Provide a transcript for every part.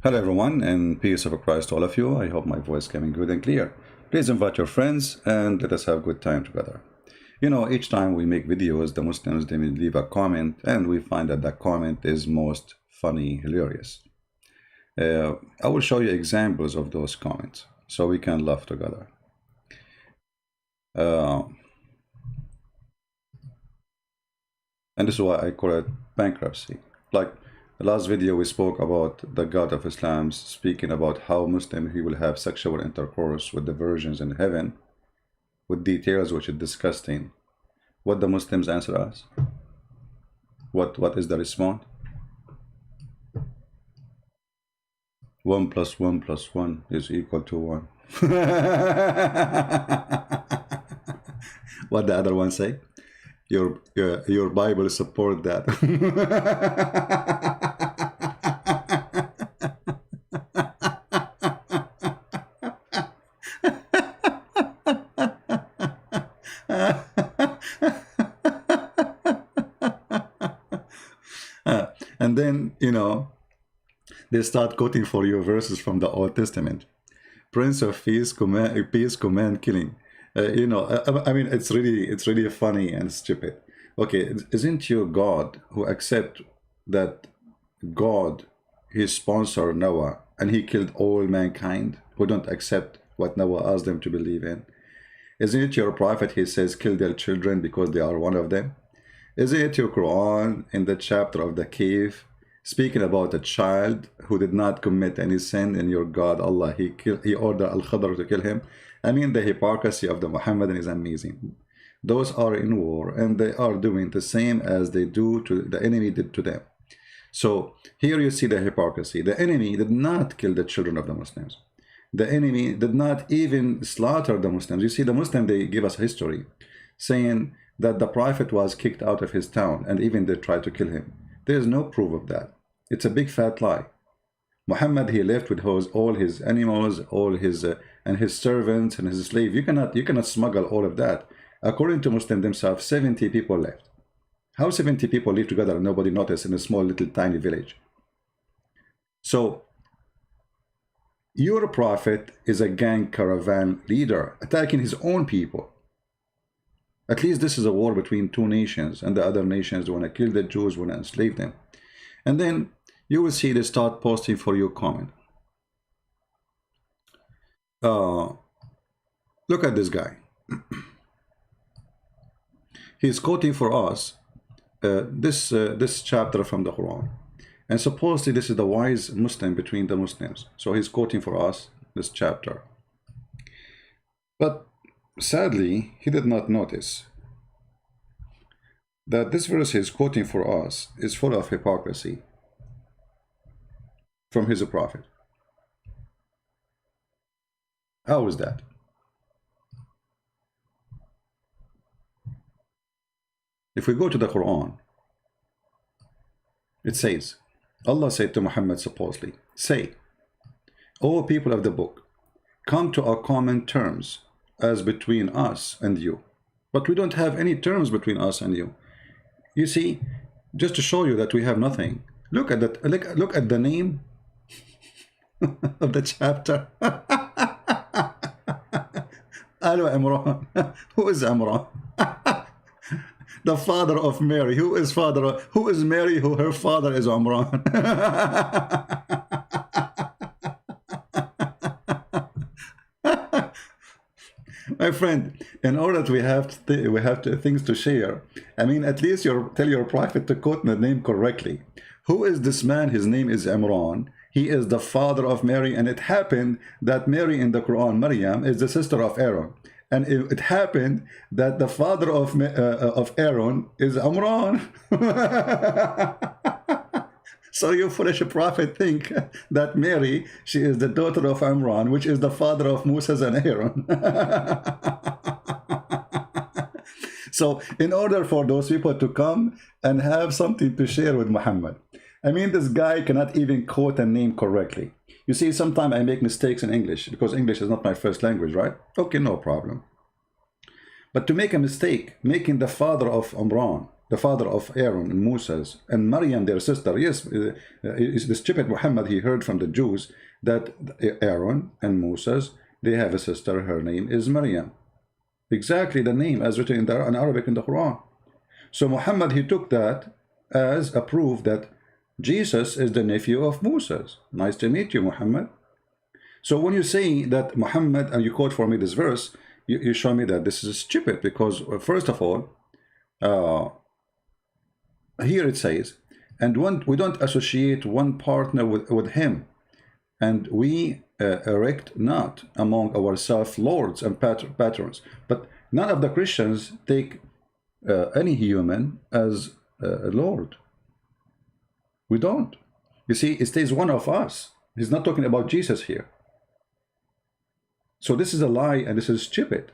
Hello everyone, and peace of Christ to all of you. I hope my voice coming good and clear. Please invite your friends and let us have a good time together. You know, each time we make videos, the Muslims, they will leave a comment, and we find that the comment is most funny, hilarious. I will show you examples of those comments so we can laugh together. And this is why I call it bankruptcy. Like the last video, we spoke about the God of Islam speaking about how Muslim he will have sexual intercourse with the virgins in heaven, with details which is disgusting. What the Muslims answer us? What is the response? 1 plus 1 plus 1 is equal to 1. What the other one say? Your Bible support that. And then, you know, they start quoting for you verses from the Old Testament. Prince of Peace command killing. I mean, it's really funny and stupid. Okay, isn't you God who accept that God, his sponsor Noah, and he killed all mankind who don't accept what Noah asked them to believe in? Isn't it your prophet, he says, kill their children because they are one of them? Isn't it your Quran in the chapter of the cave speaking about a child who did not commit any sin, and your God Allah, he ordered Al-Khadr to kill him? I mean, the hypocrisy of the Mohammedan is amazing. Those are in war, and they are doing the same as they do to the enemy did to them. So here you see the hypocrisy. The enemy did not kill the children of the Muslims. The enemy did not even slaughter the Muslims. You see, the Muslim, they give us history saying that the prophet was kicked out of his town, and even they tried to kill him. There is no proof of that. It's a big fat lie. Muhammad, he left with all his animals, all his and his servants and his slaves. You cannot smuggle all of that. According to Muslims themselves, 70 people left. How 70 people live together and nobody noticed in a small little tiny village? So your prophet is a gang caravan leader attacking his own people. At least this is a war between two nations, and the other nations want to kill the Jews, want to enslave them. And then you will see they start posting for your comment. Look at this guy. He's quoting for us this chapter from the Quran. And supposedly this is the wise Muslim between the Muslims. So he's quoting for us this chapter. But sadly, he did not notice that this verse he's quoting for us is full of hypocrisy from his prophet. How is that? If we go to the Quran, it says, Allah said to Muhammad supposedly, say, O people of the book, come to a common terms as between us and you. But we don't have any terms between us and you. You see, just to show you that we have nothing. Look at that. Look at the name of the chapter. Alo Imran. Who is Imran? The father of Mary. Who is Mary? Who her father is Imran. My friend, in order that we have things to share, I mean, at least tell your prophet to quote the name correctly. Who is this man? His name is Imran. He is the father of Mary, and it happened that Mary in the Quran, Maryam, is the sister of Aaron. And it happened that the father of Aaron is Imran. So you foolish prophet think that Mary, she is the daughter of Imran, which is the father of Moses and Aaron. So in order for those people to come and have something to share with Muhammad, I mean, this guy cannot even quote a name correctly. You see, sometimes I make mistakes in English because English is not my first language, right? Okay, no problem. But to make a mistake, making the father of Imran, the father of Aaron and Moses, and Maryam, their sister. Yes, is the stupid Muhammad, he heard from the Jews that Aaron and Moses, they have a sister, her name is Maryam. Exactly the name as written in Arabic in the Quran. So Muhammad, he took that as a proof that Jesus is the nephew of Moses. Nice to meet you, Muhammad. So when you say that Muhammad, and you quote for me this verse, you show me that this is stupid, because first of all, here it says, and we don't associate one partner with him, and we erect not among ourselves lords and patrons. But none of the Christians take any human as a lord. We don't. You see, it stays one of us. He's not talking about Jesus here. So this is a lie, and this is stupid.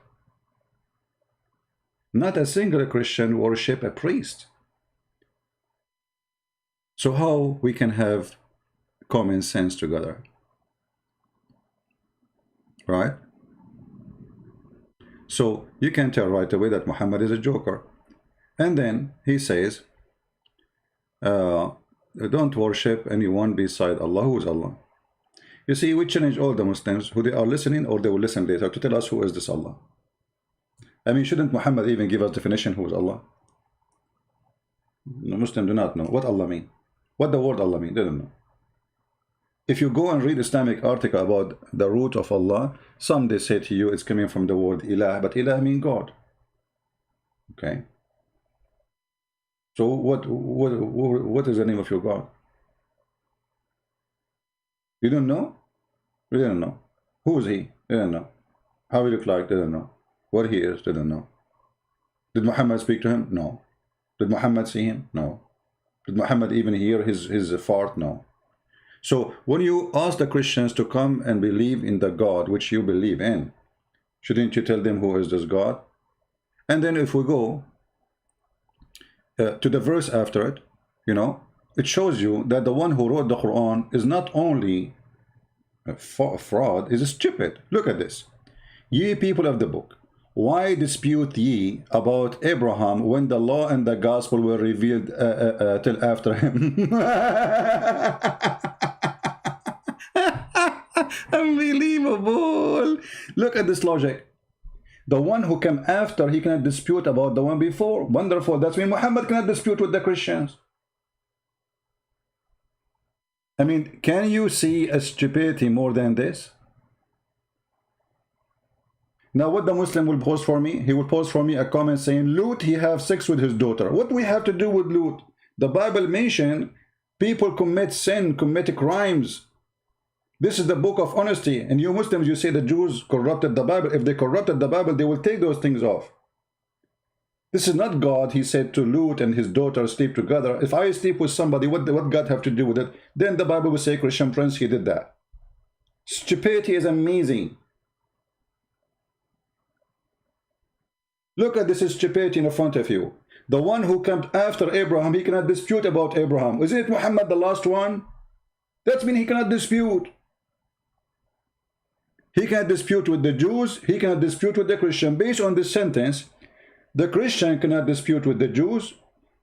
Not a single Christian worship a priest. So how we can have common sense together? Right? So you can tell right away that Muhammad is a joker. And then he says, don't worship anyone beside Allah. Who is Allah? You see, we challenge all the Muslims who they are listening, or they will listen later, to tell us who is this Allah. I mean, shouldn't Muhammad even give us definition who is Allah? The Muslims do not know what Allah mean. What the word Allah mean, they don't know. If you go and read Islamic article about the root of Allah, some they say to you it's coming from the word ilah, but ilah mean God. Okay. So what is the name of your God? You don't know? You don't know. Who is he? You don't know. How he look like? They don't know. What he is? They don't know. Did Muhammad speak to him? No. Did Muhammad see him? No. Did Muhammad even hear his fart? No. So when you ask the Christians to come and believe in the God which you believe in, shouldn't you tell them who is this God? And then if we go to the verse after it, you know, it shows you that the one who wrote the Quran is not only a fraud, is stupid. Look at this. Ye people of the book, why dispute ye about Abraham when the law and the gospel were revealed till after him? Unbelievable. Look at this logic. The one who came after, he cannot dispute about the one before. Wonderful. That's why Muhammad cannot dispute with the Christians. I mean, can you see a stupidity more than this? Now what the Muslim will post for me? He will post for me a comment saying, Lut, he have sex with his daughter. What do we have to do with Lut? The Bible mentioned people commit sin, commit crimes. This is the book of honesty. And you Muslims, you say the Jews corrupted the Bible. If they corrupted the Bible, they will take those things off. This is not God. He said to Lut and his daughter sleep together. If I sleep with somebody, what God have to do with it? Then the Bible will say, Christian Prince, he did that. Stupidity is amazing. Look at this stupidity in front of you. The one who came after Abraham, he cannot dispute about Abraham. Isn't it Muhammad the last one? That means he cannot dispute. He cannot dispute with the Jews. He cannot dispute with the Christian. Based on this sentence, the Christian cannot dispute with the Jews,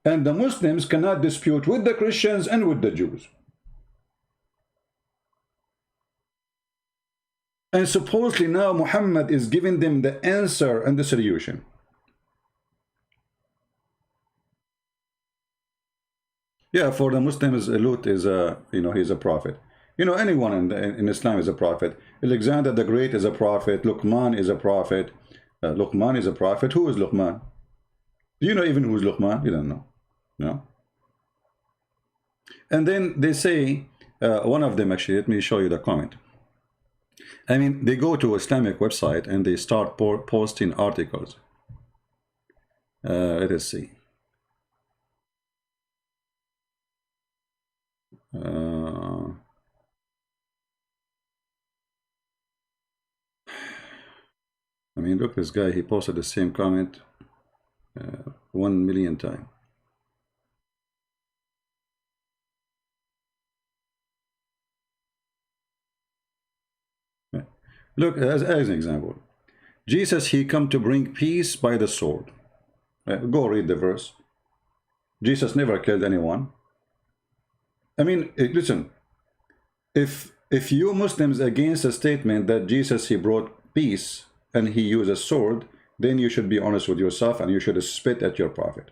and the Muslims cannot dispute with the Christians and with the Jews. And supposedly now Muhammad is giving them the answer and the solution. Yeah, for the Muslims, Lut is a, he's a prophet. Anyone in Islam is a prophet. Alexander the Great is a prophet. Luqman is a prophet. Luqman is a prophet. Who is Luqman? Do you know even who is Luqman? You don't know. No. And then they say, one of them actually, let me show you the comment. I mean, they go to Islamic website and they start posting articles. Let us see. I mean, look, this guy, he posted the same comment 1 million times. Look, as an example, Jesus, he come to bring peace by the sword. Go read the verse. Jesus never killed anyone. I mean, listen, if you Muslims against a statement that Jesus, he brought peace and he used a sword, then you should be honest with yourself and you should spit at your prophet.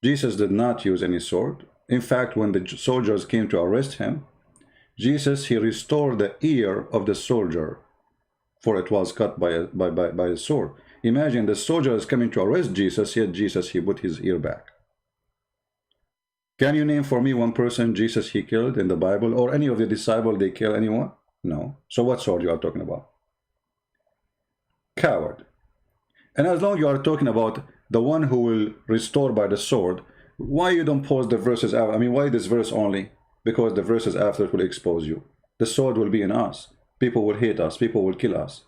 Jesus did not use any sword. In fact, when the soldiers came to arrest him, Jesus, he restored the ear of the soldier, for it was cut by a sword. Imagine the soldier is coming to arrest Jesus, yet Jesus, he put his ear back. Can you name for me one person Jesus he killed in the Bible, or any of the disciples they kill anyone? No. So what sword you are talking about? Coward. And as long as you are talking about the one who will restore by the sword, why you don't pause the verses out? I mean, why this verse only? Because the verses after it will expose you. The sword will be in us. People will hate us. People will kill us.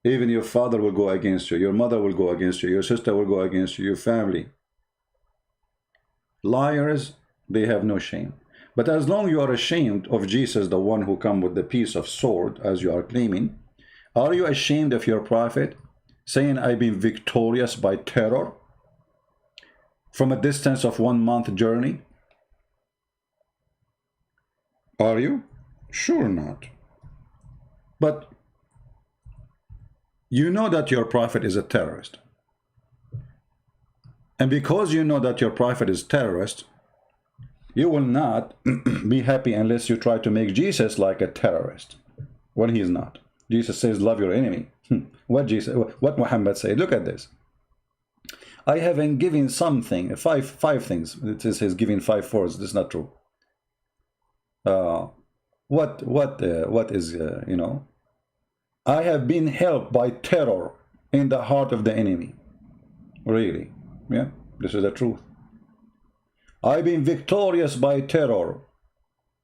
Even your father will go against you. Your mother will go against you. Your sister will go against you. Your family. Liars, they have no shame. But as long as you are ashamed of Jesus, the one who come with the piece of sword, as you are claiming, are you ashamed of your prophet, saying, I've been victorious by terror from a distance of 1 month journey? Are you? Sure not. But you know that your prophet is a terrorist. And because you know that your prophet is terrorist, you will not be happy unless you try to make Jesus like a terrorist, when he is not. Jesus says, love your enemy. What Muhammad said, look at this. I haven't given something, five things. It is his giving 5 fours. This is not true. What is, you know, I have been helped by terror in the heart of the enemy. Really? Yeah, this is the truth. I've been victorious by terror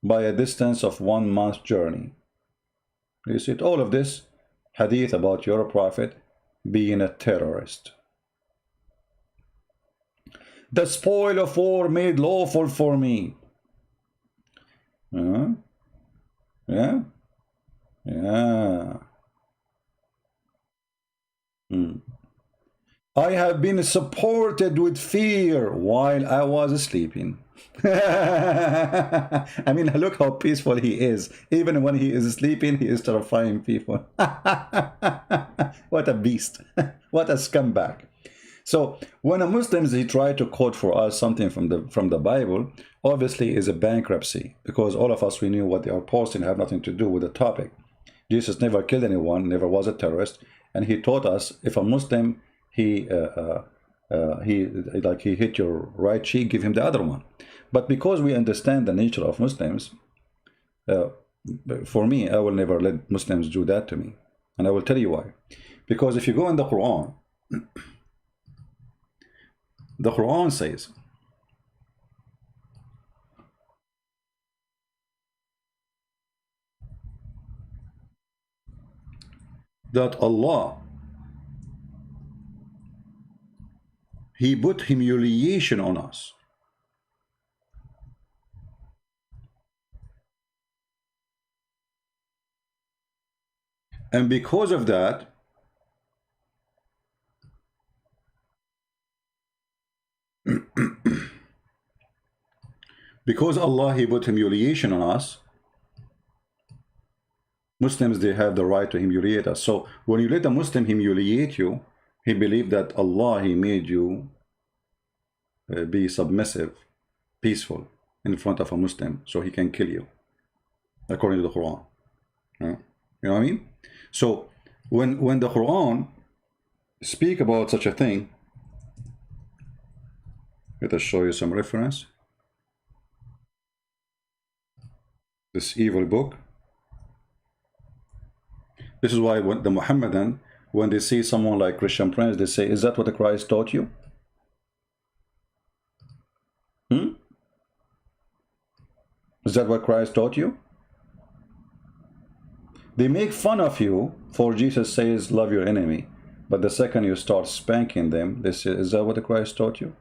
by a distance of 1 month journey. You see, all of this hadith about your prophet being a terrorist. The spoil of war made lawful for me. Yeah. Yeah. I have been supported with fear while I was sleeping. I mean, look how peaceful he is. Even when he is sleeping, he is terrifying people. What a beast. What a scumbag. So when a Muslims, he try to quote for us something from the Bible, obviously is a bankruptcy, because all of us, we knew what they are posting have nothing to do with the topic. Jesus never killed anyone, never was a terrorist, and he taught us if a Muslim he hit your right cheek, give him the other one. But because we understand the nature of Muslims, for me, I will never let Muslims do that to me, and I will tell you why. Because if you go in the Quran, the Quran says that Allah, he put humiliation on us. And because of that, because Allah, he put humiliation on us, Muslims, they have the right to humiliate us. So when you let a Muslim humiliate you, he believed that Allah, he made you be submissive, peaceful in front of a Muslim, so he can kill you, according to the Quran. You know what I mean? So when the Quran speak about such a thing, let us show you some reference. This evil book. This is why when the Mohammedan, when they see someone like Christian Prince, they say, is that what Christ taught you? Is that what Christ taught you? They make fun of you, for Jesus says, love your enemy. But the second you start spanking them, they say, is that what Christ taught you?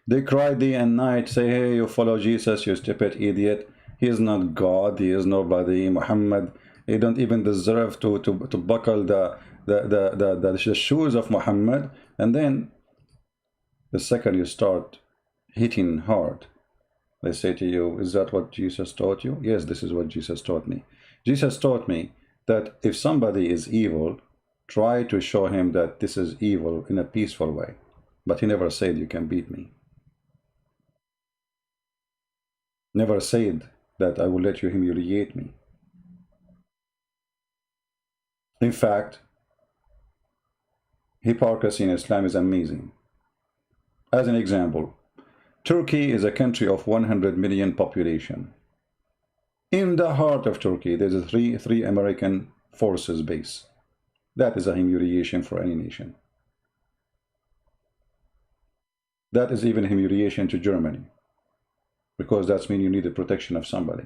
They cry day and night, say, hey, you follow Jesus, you stupid idiot. He is not God, he is nobody. Muhammad, he don't even deserve to buckle the shoes of Muhammad. And then The second you start hitting hard, they say to you, is that what Jesus taught you? Yes, this is what Jesus taught me. Jesus taught me that if somebody is evil, try to show him that this is evil in a peaceful way. But he never said you can beat me. Never said that I will let you humiliate me. In fact, hypocrisy in Islam is amazing. As an example, Turkey is a country of 100 million population. In the heart of Turkey, there's a three American forces base. That is a humiliation for any nation. That is even humiliation to Germany, because that's mean you need the protection of somebody.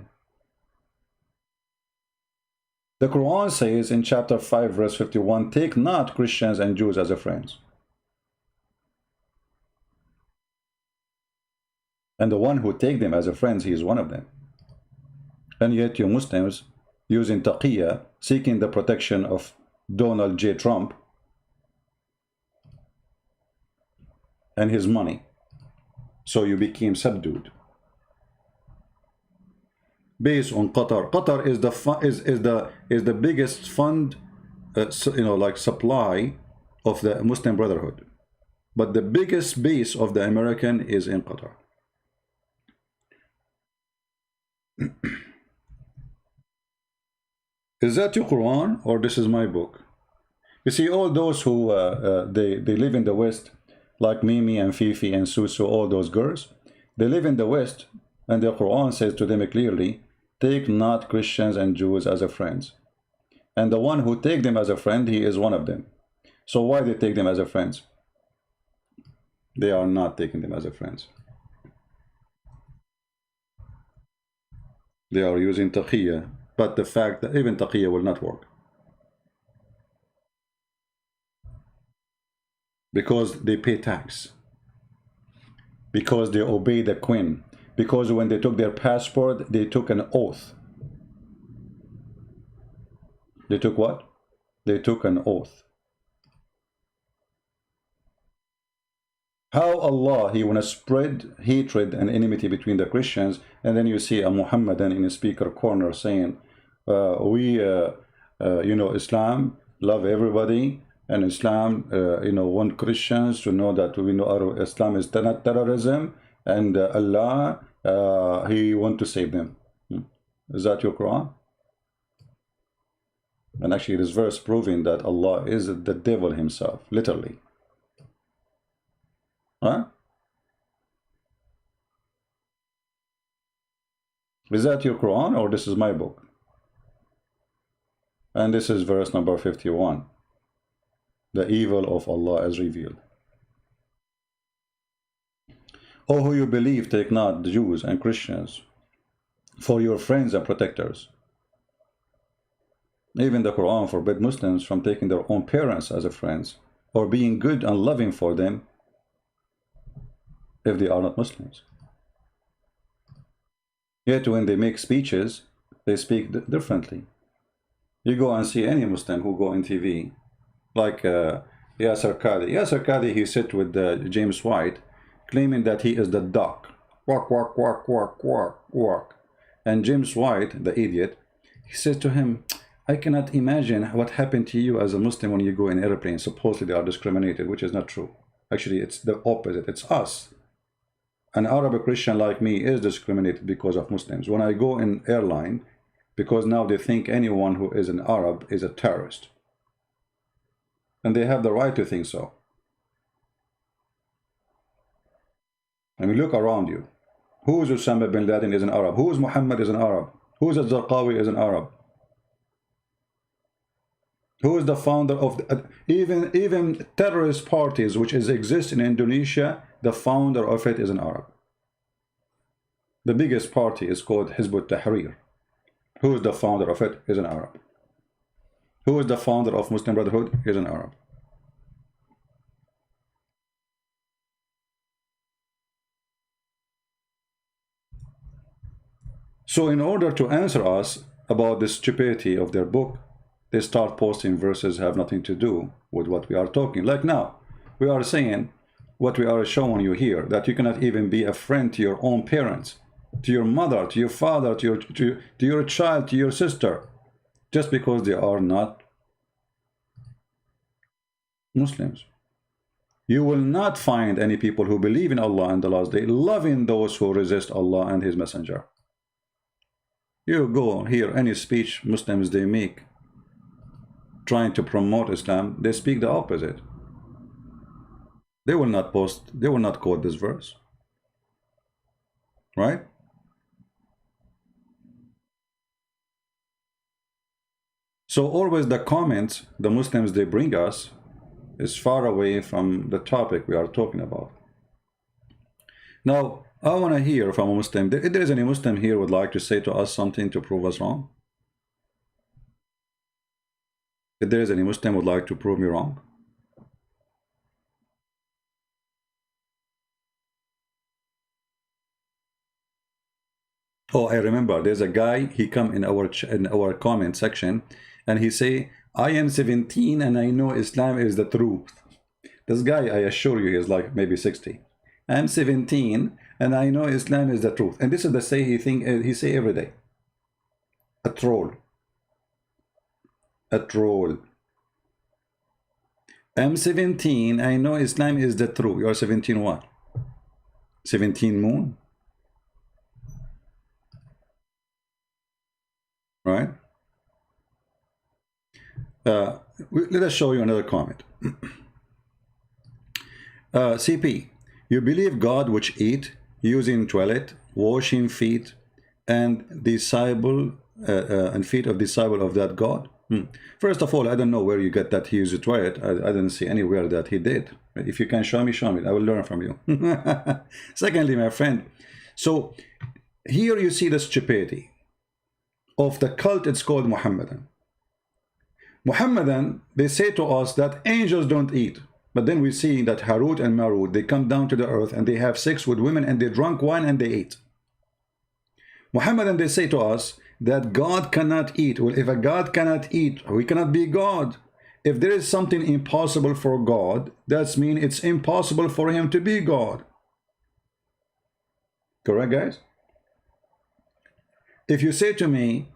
The Quran says in chapter 5 verse 51, take not Christians and Jews as your friends. And the one who take them as a friends, he is one of them. And yet you Muslims using taqiyya, seeking the protection of Donald J. Trump and his money, so you became subdued. Based on Qatar. Qatar is the biggest fund, like supply of the Muslim Brotherhood. But the biggest base of the American is in Qatar. Is that your Quran or this is my book? You see, all those who they live in the West, like Mimi and Fifi and Susu, all those girls, they live in the West, and the Quran says to them clearly, take not Christians and Jews as a friends. And the one who take them as a friend, he is one of them. So why they take them as a friends? They are not taking them as a friends. They are using taqiyya, but the fact that even taqiyya will not work. Because they pay tax. Because they obey the queen. Because when they took their passport, they took an oath. They took what? They took an oath. How Allah, he want to spread hatred and enmity between the Christians, and then you see a Mohammedan in a speaker corner saying, Islam love everybody, and Islam, want Christians to know that we know Islam is not terrorism, and Allah, he want to save them. Is that your Quran? And actually this verse proving that Allah is the devil himself, literally. Huh? Is that your Quran or this is my book? And this is verse number 51. The evil of Allah is revealed. O who you believe, take not the Jews and Christians for your friends and protectors. Even the Quran forbid Muslims from taking their own parents as a friends or being good and loving for them if they are not Muslims. Yet when they make speeches, they speak differently. You go and see any Muslim who go on TV, like Yasser Qadi. Yasser Qadi, he sit with James White, claiming that he is the duck. Quack, quack, quack, quack, quack, quack. And James White, the idiot, he says to him, I cannot imagine what happened to you as a Muslim when you go in airplanes. Supposedly they are discriminated, which is not true. Actually, it's the opposite. It's us. An Arab Christian like me is discriminated because of Muslims. When I go in airline, because now they think anyone who is an Arab is a terrorist. And they have the right to think so. I mean, look around you. Who is Osama bin Laden is an Arab? Who is Muhammad is an Arab? Who is al-Zarqawi is an Arab? Who is the founder of the, even terrorist parties which exist in Indonesia, the founder of it is an Arab. The biggest party is called Hizb ut-Tahrir. Who is the founder of it is an Arab. Who is the founder of Muslim Brotherhood is an Arab. So in order to answer us about the stupidity of their book, they start posting verses have nothing to do with what we are talking. Like now, we are saying what we are showing you here, that you cannot even be a friend to your own parents, to your mother, to your father, to your child, to your sister, just because they are not Muslims. You will not find any people who believe in Allah and the last day loving those who resist Allah and His Messenger. You go hear any speech Muslims they make trying to promote Islam, they speak the opposite. They will not quote this verse. Right? So always the comments the Muslims they bring us is far away from the topic we are talking about. Now, I want to hear from a Muslim. If there is any Muslim here who would like to say to us something to prove us wrong. If there is any Muslim who would like to prove me wrong. Oh, I remember. There's a guy. He come in our comment section, and he say, "I am 17 and I know Islam is the truth." This guy, I assure you, is like maybe 60. I'm 17 and I know Islam is the truth. And this is the say he say every day. A troll. A troll. I'm 17. I know Islam is the truth. You are 17 what? 17 moon? Right? Let us show you another comment. CP, you believe God which eat, using toilet, washing feet, and disciple and feet of disciple of that God? First of all, I don't know where you get that he used the toilet. I didn't see anywhere that he did. If you can show me, I will learn from you. Secondly, my friend, so here you see the stupidity of the cult. It's called Mohammedan. Mohammedan, they say to us that angels don't eat. But then we see that Harut and Marut, they come down to the earth and they have sex with women and they drunk wine and they eat. Mohammedan, they say to us that God cannot eat. Well, if a God cannot eat, we cannot be God. If there is something impossible for God, that means it's impossible for him to be God. Correct, guys? If you say to me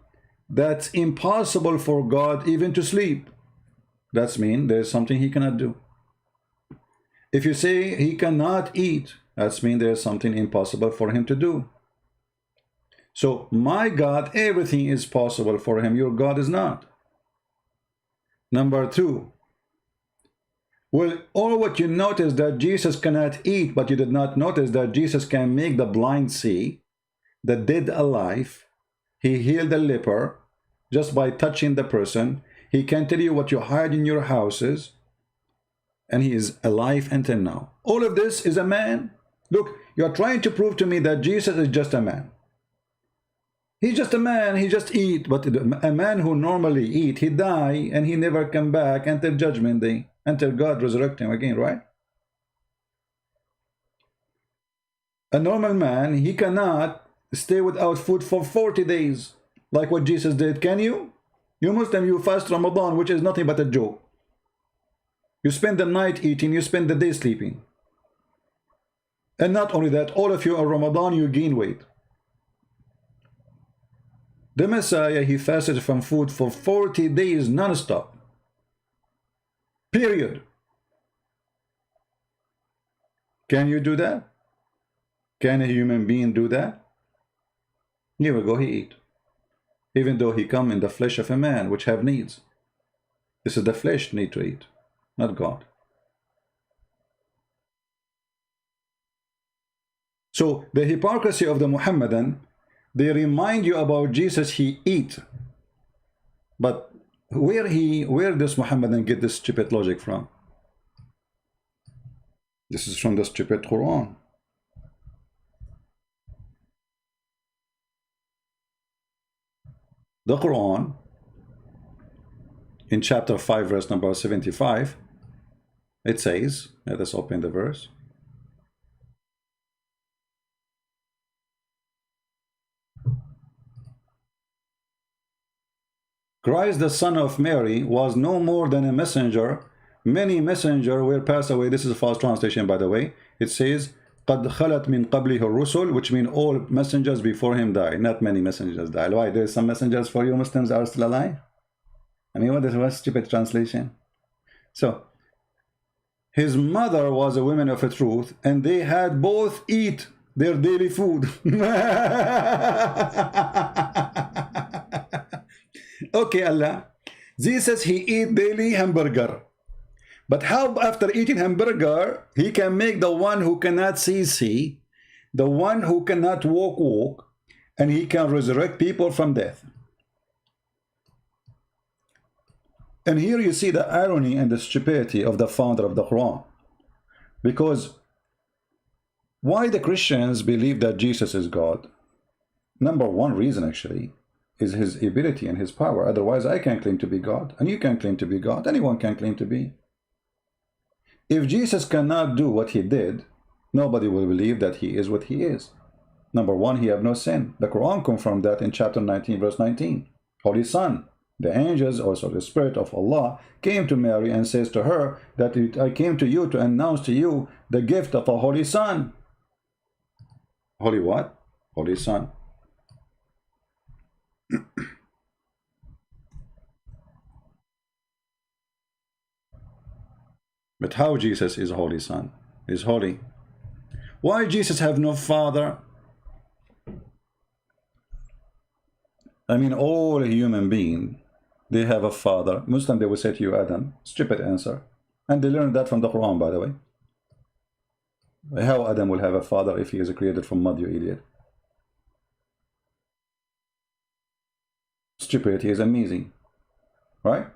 that's impossible for God even to sleep, that means there's something he cannot do. If you say he cannot eat, that means there's something impossible for him to do. So my God, everything is possible for him. Your God is not. Number two, well, all what you notice that Jesus cannot eat, but you did not notice that Jesus can make the blind see, the dead alive. He healed the leper just by touching the person. He can tell you what you hide in your houses. And he is alive until now. All of this is a man. Look, you are trying to prove to me that Jesus is just a man. He's just a man, he just eat. But a man who normally eat, he die and he never come back until judgment day, until God resurrect him again, right? A normal man, he cannot stay without food for 40 days, like what Jesus did. Can you? You Muslim, you fast Ramadan, which is nothing but a joke. You spend the night eating, you spend the day sleeping. And not only that, all of you in Ramadan, you gain weight. The Messiah, he fasted from food for 40 days non-stop. Period. Can you do that? Can a human being do that? Here we go, he eat. Even though he come in the flesh of a man, which have needs. This is the flesh need to eat, not God. So the hypocrisy of the Mohammedan, they remind you about Jesus, he eat. But where does Mohammedan get this stupid logic from? This is from the stupid Quran. The Quran, in chapter 5, verse number 75, it says, let us open the verse. Christ, the son of Mary, was no more than a messenger many messengers were passed away. This is a false translation, by the way. It says قد خلت من قبله الرسل, which means all messengers before him died. Not many messengers died. Why? There's some messengers for you Muslims are still alive? I mean, what is a stupid translation? So his mother was a woman of a truth, and they had both eat their daily food. Okay, Allah. Jesus, he eat daily hamburger. But how after eating hamburger, he can make the one who cannot see, the one who cannot walk, and he can resurrect people from death. And here you see the irony and the stupidity of the founder of the Quran. Because why the Christians believe that Jesus is God? Number one reason actually is his ability and his power. Otherwise I can claim to be God, and you can claim to be God. Anyone can claim to be. If Jesus cannot do what he did, nobody will believe that he is what he is. Number one, he have no sin. The Quran confirmed that in chapter 19, verse 19. Holy Son, the angels, also the Spirit of Allah, came to Mary and says to her that I came to you to announce to you the gift of a Holy Son. Holy what? Holy Son. But how Jesus is Holy Son? Is holy. Why Jesus have no father? I mean, all human being, they have a father. Muslim, they will say to you, Adam. Stupid answer. And they learned that from the Quran, by the way. How Adam will have a father if he is created from mud, you idiot? Stupidity is amazing. Right?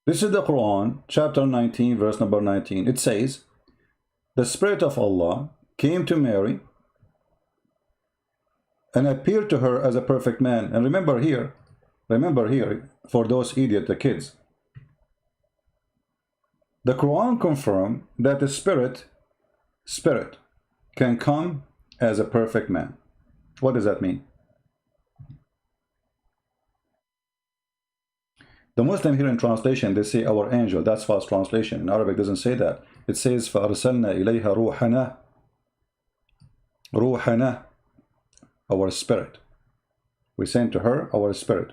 This is the Quran, chapter 19, verse number 19. It says, the Spirit of Allah came to Mary and appeared to her as a perfect man. And remember here, for those idiot, the kids, the Quran confirmed that the Spirit can come as a perfect man. What does that mean? The Muslim here in translation, they say our angel. That's false translation. In Arabic, it doesn't say that. It says فَأَرْسَلْنَا إِلَيْهَا رُوحَنَا. Ruhana, our spirit. We sent to her our spirit.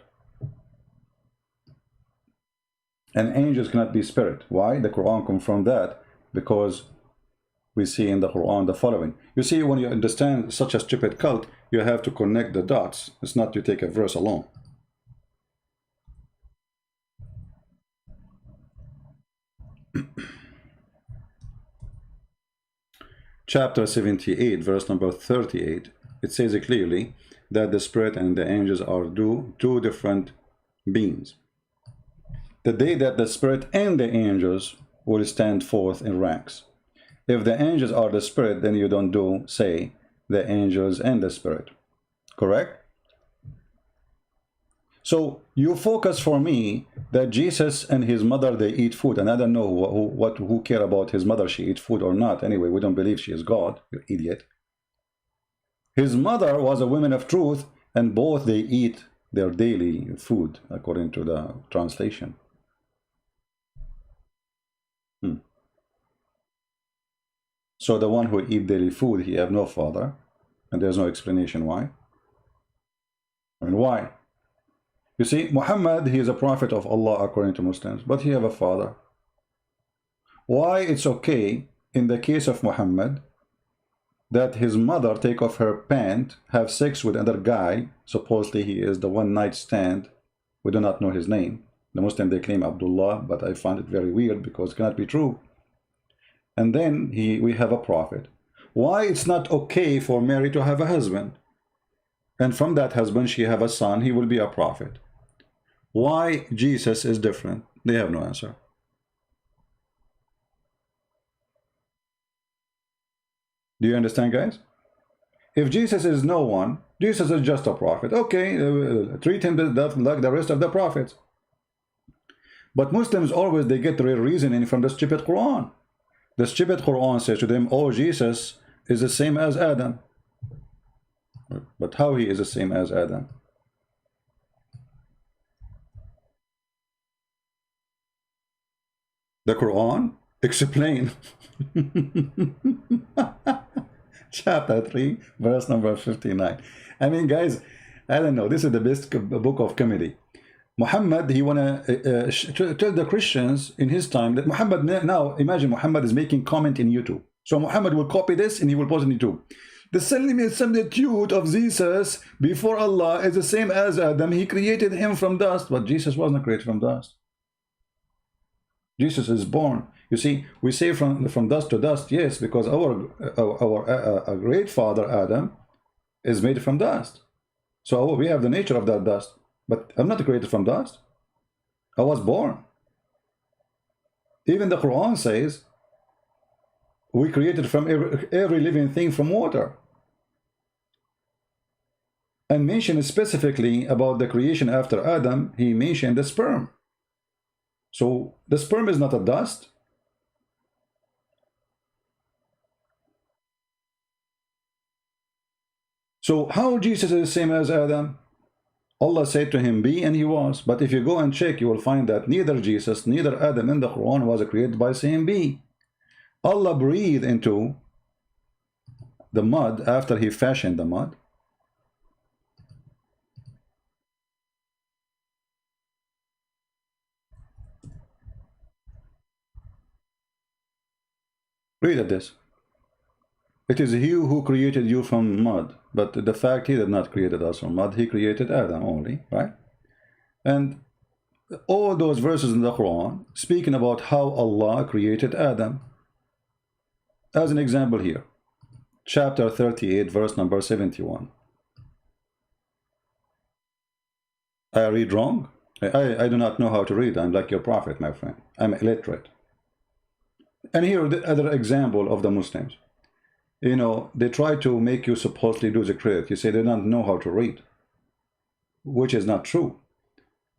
And angels cannot be spirit. Why? The Quran confirmed that because we see in the Quran the following. You see, when you understand such a stupid cult, you have to connect the dots. It's not to take a verse alone. Chapter 78, verse number 38, it says clearly that the spirit and the angels are two different beings. The day that the spirit and the angels will stand forth in ranks. If the angels are the spirit, then you don't say the angels and the spirit. Correct? So you focus for me that Jesus and his mother, they eat food, and I don't know who care about his mother, she eat food or not. Anyway, we don't believe she is God, you idiot. His mother was a woman of truth, and both they eat their daily food, according to the translation. So the one who eat daily food, he have no father, and there's no explanation why. I mean, why? You see, Muhammad, he is a prophet of Allah according to Muslims, but he have a father. Why it's okay in the case of Muhammad that his mother take off her pant, have sex with another guy, supposedly he is the one night stand, we do not know his name. The Muslim, they claim Abdullah, but I find it very weird because it cannot be true. And then we have a prophet. Why it's not okay for Mary to have a husband? And from that husband she have a son, he will be a prophet. Why Jesus is different? They have no answer. Do you understand, guys? If Jesus is no one, Jesus is just a prophet. Okay, treat him like the rest of the prophets. But Muslims always, they get their reasoning from the stupid Quran. The stupid Quran says to them, oh, Jesus is the same as Adam. But how he is the same as Adam? The Quran? Explain. Chapter 3, verse number 59. I mean, guys, I don't know. This is the best book of comedy. Muhammad, he wanna tell the Christians in his time that Muhammad, now imagine Muhammad is making comment in YouTube. So Muhammad will copy this and he will post it in YouTube. The similitude of Jesus before Allah is the same as Adam. He created him from dust, but Jesus wasn't created from dust. Jesus is born. You see, we say from dust to dust, yes, because our great father Adam is made from dust. So we have the nature of that dust. But I'm not created from dust. I was born. Even the Quran says we created from every living thing from water. And mentioned specifically about the creation after Adam, he mentioned the sperm. So the sperm is not a dust. So how Jesus is the same as Adam? Allah said to him, be, and he was. But if you go and check, you will find that neither Jesus, neither Adam in the Quran was created by saying be. Allah breathed into the mud after he fashioned the mud. Read at this. It is he who created you from mud, but the fact he did not create us from mud, he created Adam only, right? And all those verses in the Quran speaking about how Allah created Adam. As an example here, chapter 38, verse number 71. I read wrong? I do not know how to read. I'm like your prophet, my friend. I'm illiterate. And here the other example of the Muslims. You know, they try to make you supposedly do the credit. You say they don't know how to read, which is not true.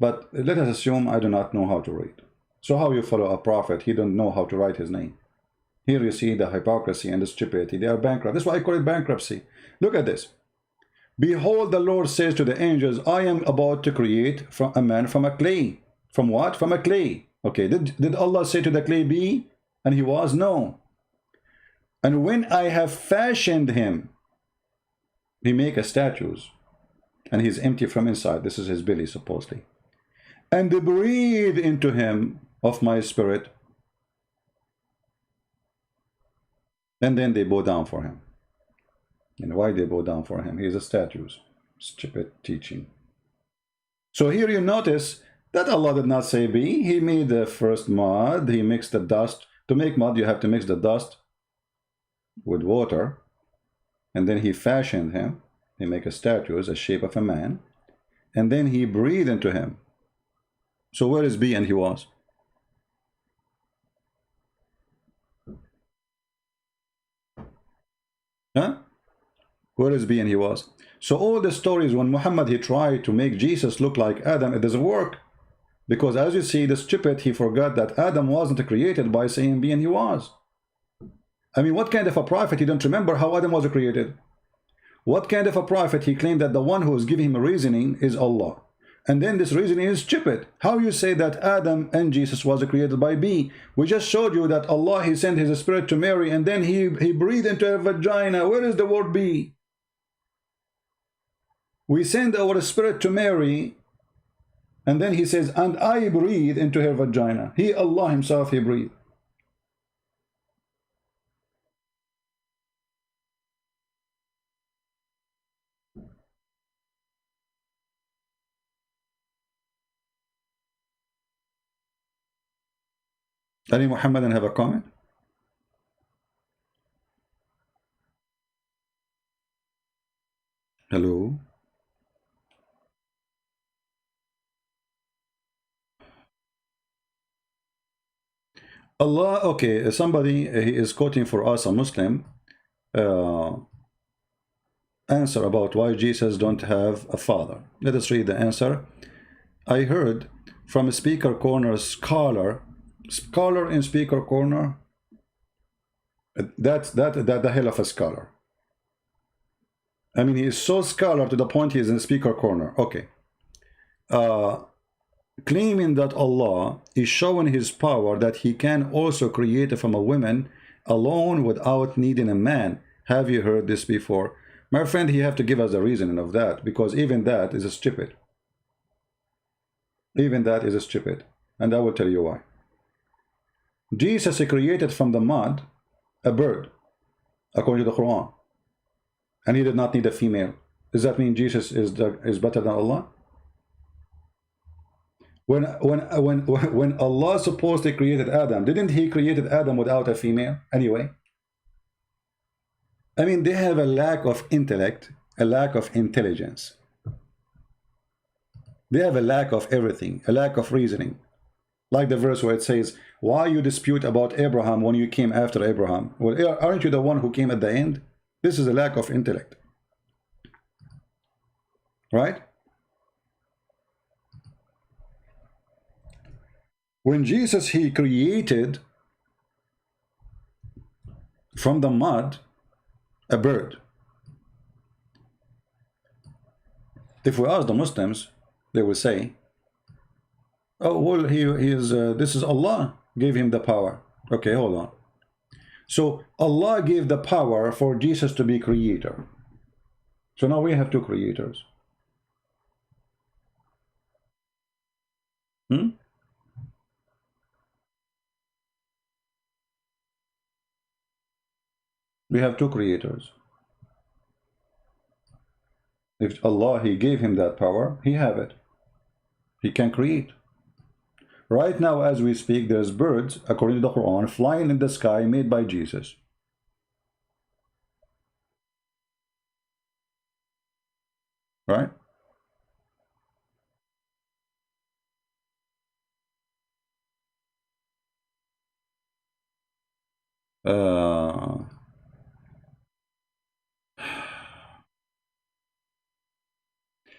But let us assume I do not know how to read. So how you follow a prophet? He don't know how to write his name. Here you see the hypocrisy and the stupidity. They are bankrupt. That's why I call it bankruptcy. Look at this. Behold, the Lord says to the angels, I am about to create from a man from a clay. From what? From a clay. Okay, did Allah say to the clay be? And he was? No. And when I have fashioned him, he make a statues, and he's empty from inside. This is his belly, supposedly. And breathe into him of my spirit. And then they bow down for him. And why they bow down for him? He's a statues. Stupid teaching. So here you notice that Allah did not say be. He made the first mud. He mixed the dust. To make mud, you have to mix the dust with water. And then he fashioned him. He make a statue as a shape of a man. And then he breathed into him. So where is be and he was? Huh? Where is be and he was? So all the stories when Muhammad he tried to make Jesus look like Adam, it doesn't work. Because as you see, the stupid, he forgot that Adam wasn't created by saying be and he was. I mean, what kind of a prophet, he don't remember how Adam was created? What kind of a prophet he claimed that the one who is giving him a reasoning is Allah? And then this reasoning is stupid. How you say that Adam and Jesus was created by be? We just showed you that Allah, he sent his spirit to Mary and then he breathed into her vagina. Where is the word be? We send our spirit to Mary and then he says, and I breathe into her vagina. He, Allah himself, he breathed. Ali Mohammedan have a comment? Hello? Allah, okay, somebody, he is quoting for us, a Muslim, answer about why Jesus don't have a father. Let us read the answer. I heard from a speaker corner scholar in speaker corner, that's the hell of a scholar. I mean, he is so scholar to the point he is in speaker corner. Okay. claiming that Allah is showing his power that he can also create from a woman alone without needing a man. Have you heard this before? My friend, you have to give us a reasoning of that, because even that is stupid. Even that is stupid. And I will tell you why. Jesus created from the mud a bird, according to the Quran. And he did not need a female. Does that mean Jesus is better than Allah? When Allah supposedly created Adam, didn't he created Adam without a female anyway? I mean, they have a lack of intellect, a lack of intelligence. They have a lack of everything, a lack of reasoning. Like the verse where it says, why you dispute about Abraham when you came after Abraham? Well, aren't you the one who came at the end? This is a lack of intellect. Right? When Jesus, he created from the mud a bird. If we ask the Muslims, they will say, oh, well, this is Allah gave him the power. Okay, hold on. So Allah gave the power for Jesus to be creator. So now we have two creators. We have two creators. If Allah, he gave him that power, he have it. He can create. Right now, as we speak, there's birds, according to the Quran, flying in the sky made by Jesus. Right?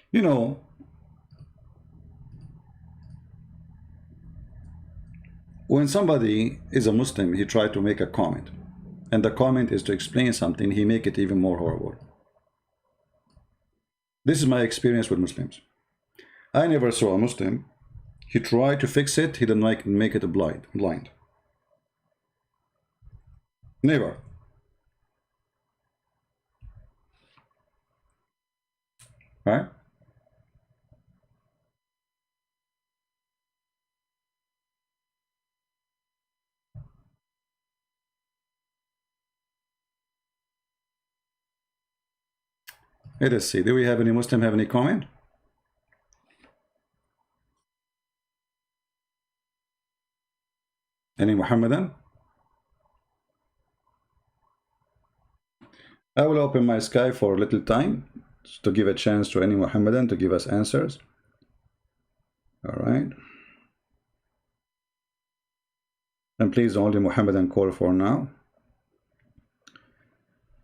You know, when somebody is a Muslim, he try to make a comment, and the comment is to explain something, he make it even more horrible. This is my experience with Muslims. I never saw a Muslim, he tried to fix it, he didn't make it blind. Never. Right? Let us see. Do we have any Muslim have any comment? Any Mohammedan? I will open my Skype for a little time to give a chance to any Mohammedan to give us answers. All right. And please only Mohammedan call for now.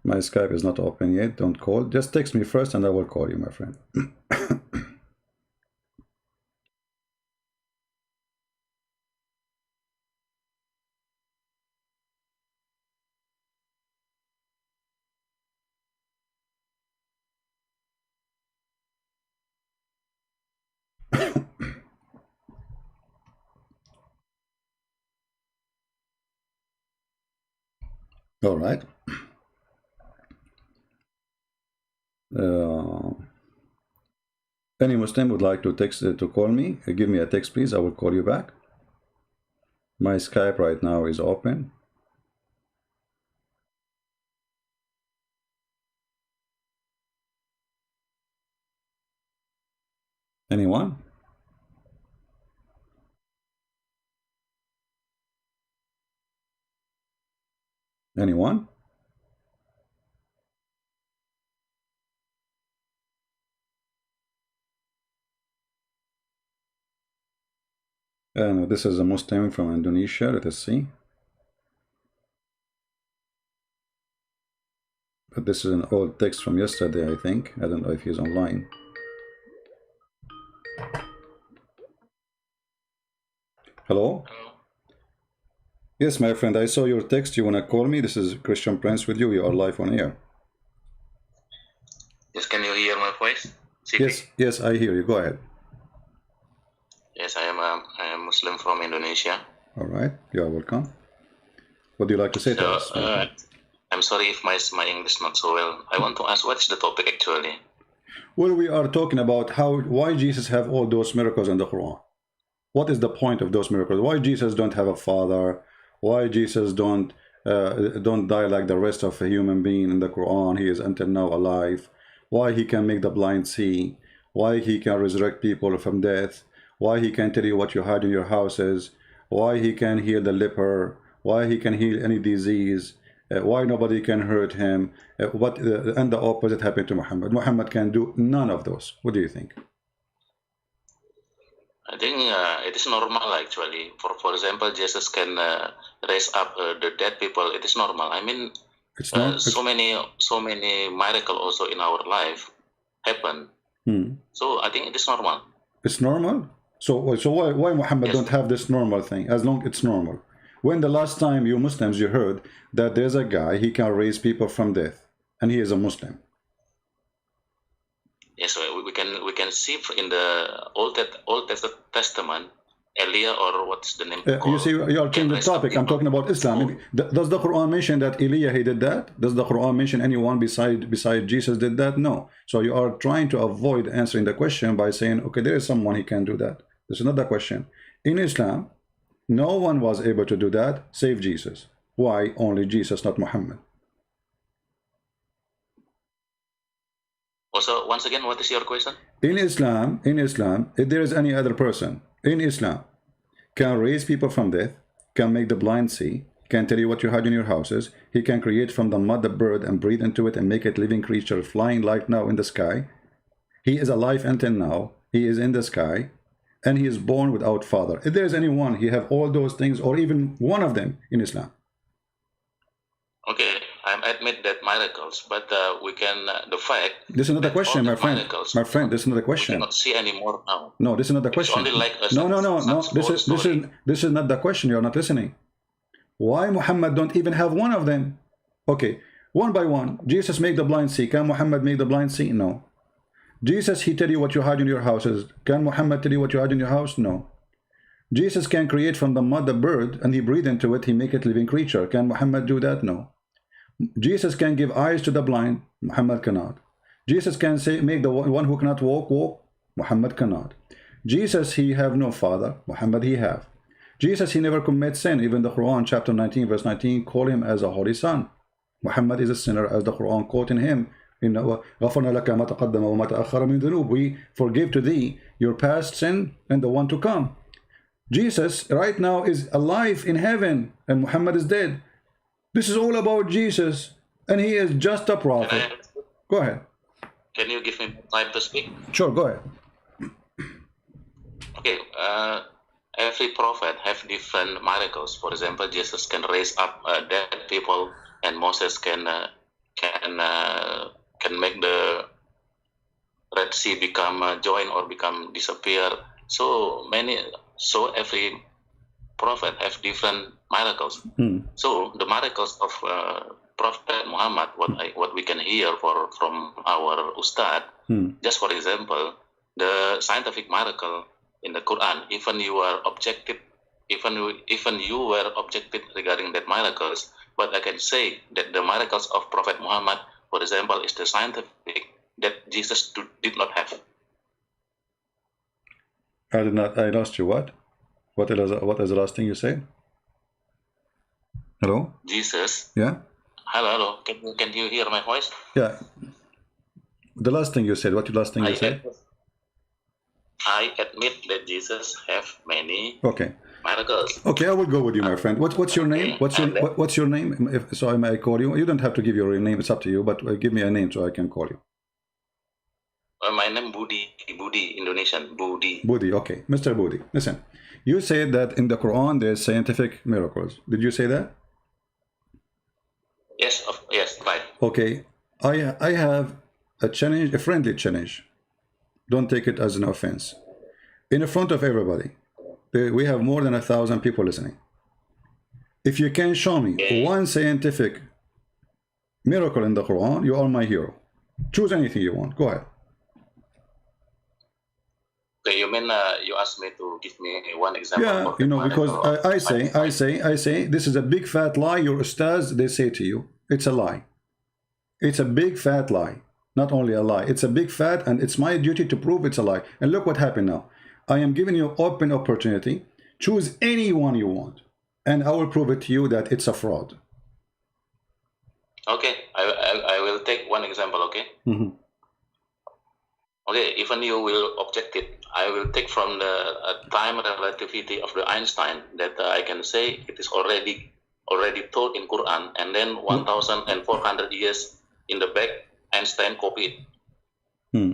My Skype is not open yet. Don't call. Just text me first and I will call you, my friend. All right. Any Muslim would like to text to call me, give me a text, please. I will call you back. My Skype right now is open. Anyone? Anyone? No, this is a Muslim from Indonesia. Let us see. But this is an old text from yesterday, I think. I don't know if he's online. Hello? Yes, my friend, I saw your text. You want to call me? This is Christian Prince with you. You are live on air. Yes, can you hear my voice? Yes, I hear you. Go ahead. Yes, I am Muslim from Indonesia. All right, you are welcome. What do you like to say to So us, my friend? I'm sorry if my English not so well. I want to ask what's the topic actually? Well, we are talking about why Jesus have all those miracles in the Quran. What is the point of those miracles? Why Jesus don't have a father? Why Jesus don't die like the rest of a human being in the Quran? He is until now alive. Why he can make the blind see? Why he can resurrect people from death? Why he can tell you what you had in your houses? Why he can heal the leper? Why he can heal any disease? Why nobody can hurt him? And the opposite happened to Muhammad. Muhammad can do none of those. What do you think? I think it is normal actually. For example, Jesus can raise up the dead people. It is normal. I mean, It's not. so many miracle also in our life happen. So I think it is normal. It's normal. So why Muhammad Yes. don't have this normal thing? As long it's normal. When the last time you Muslims you heard that there's a guy he can raise people from death, and he is a Muslim. Yes, we can see in the Old Testament, Elijah, or what's the name You called? see, you are changing the Raise up topic. I'm people. talking about Islam. Does the Quran mention that Elijah he did that? Does the Quran mention anyone beside Jesus did that? No. So you are trying to avoid answering the question by saying, okay, there is someone he can do that. This is not the question. In Islam, no one was able to do that save Jesus. Why only Jesus, not Muhammad? Also, once again, what is your question? In Islam, if there is any other person in Islam can raise people from death, can make the blind see, can tell you what you had in your houses, he can create from the mud a bird and breathe into it and make it living creature flying like now in the sky. He is alive until now. He is in the sky, and he is born without father. If there is anyone, he have all those things, or even one of them in Islam. Okay, I admit that miracles, but we can the fact. This is not the question, my friend. Miracles, My friend, this is not the we question. cannot see anymore now. No, this is not the It's question. only like a No. This is not the question. You are not listening. Why Muhammad don't even have one of them? Okay, one by one. Jesus make the blind see. Can Muhammad make the blind see? No. Jesus, he tell you what you had in your houses. Can Muhammad tell you what you had in your house? No. Jesus can create from the mud a bird and he breathe into it. He make it living creature. Can Muhammad do that? No. Jesus can give eyes to the blind. Muhammad cannot. Jesus can say make the one who cannot walk. Muhammad cannot. Jesus, he have no father. Muhammad, he have. Jesus, he never commits sin. Even the Quran, chapter 19, verse 19, call him as a holy son. Muhammad is a sinner, as the Quran quoting him. We forgive to thee your past sin and the one to come. Jesus right now is alive in heaven, and Muhammad is dead. This is all about Jesus, and he is just a prophet. Go ahead. Can you give me time to speak? Sure, go ahead. Okay, every prophet have different miracles. For example, Jesus can raise up dead people, and Moses can make the Red Sea become join or become disappear. So every prophet have different miracles. So the miracles of Prophet Muhammad, what we can hear from our Ustad, just for example, the scientific miracle in the Quran, even you were objective regarding that miracles, but I can say that the miracles of Prophet Muhammad, for example, is the scientific that Jesus did not have. I lost you. What? What is the last thing you said? Hello? Jesus. Yeah? Hello. Can you hear my voice? Yeah. The last thing you said. What the last thing you said? I admit that Jesus have many miracles. Okay, I will go with you, my friend. What's your name? What's your name? So I may call you. You don't have to give your real name. It's up to you. But give me a name so I can call you. My name Budi, Indonesian, Budi. Budi, okay. Mr. Budi, listen. You said that in the Quran there's scientific miracles. Did you say that? Yes, right. Okay. I have a challenge, a friendly challenge. Don't take it as an offense. In front of everybody, we have more than 1,000 people listening. If you can show me one scientific miracle in the Quran, you are my hero. Choose anything you want. Go ahead. Okay, you mean you asked me to give me one example? Yeah, of you the know, because miracle of I say, this is a big fat lie. Your ustaz, they say to you, it's a lie. It's a big fat lie. Not only a lie, it's a big fat, and it's my duty to prove it's a lie. And look what happened now. I am giving you open opportunity. Choose anyone you want, and I will prove it to you that it's a fraud. Okay, I will take one example, okay? Okay, even you will object it, I will take from the time relativity of the Einstein that I can say it is already told in Quran, and then 1,400 years in the back, Einstein copied.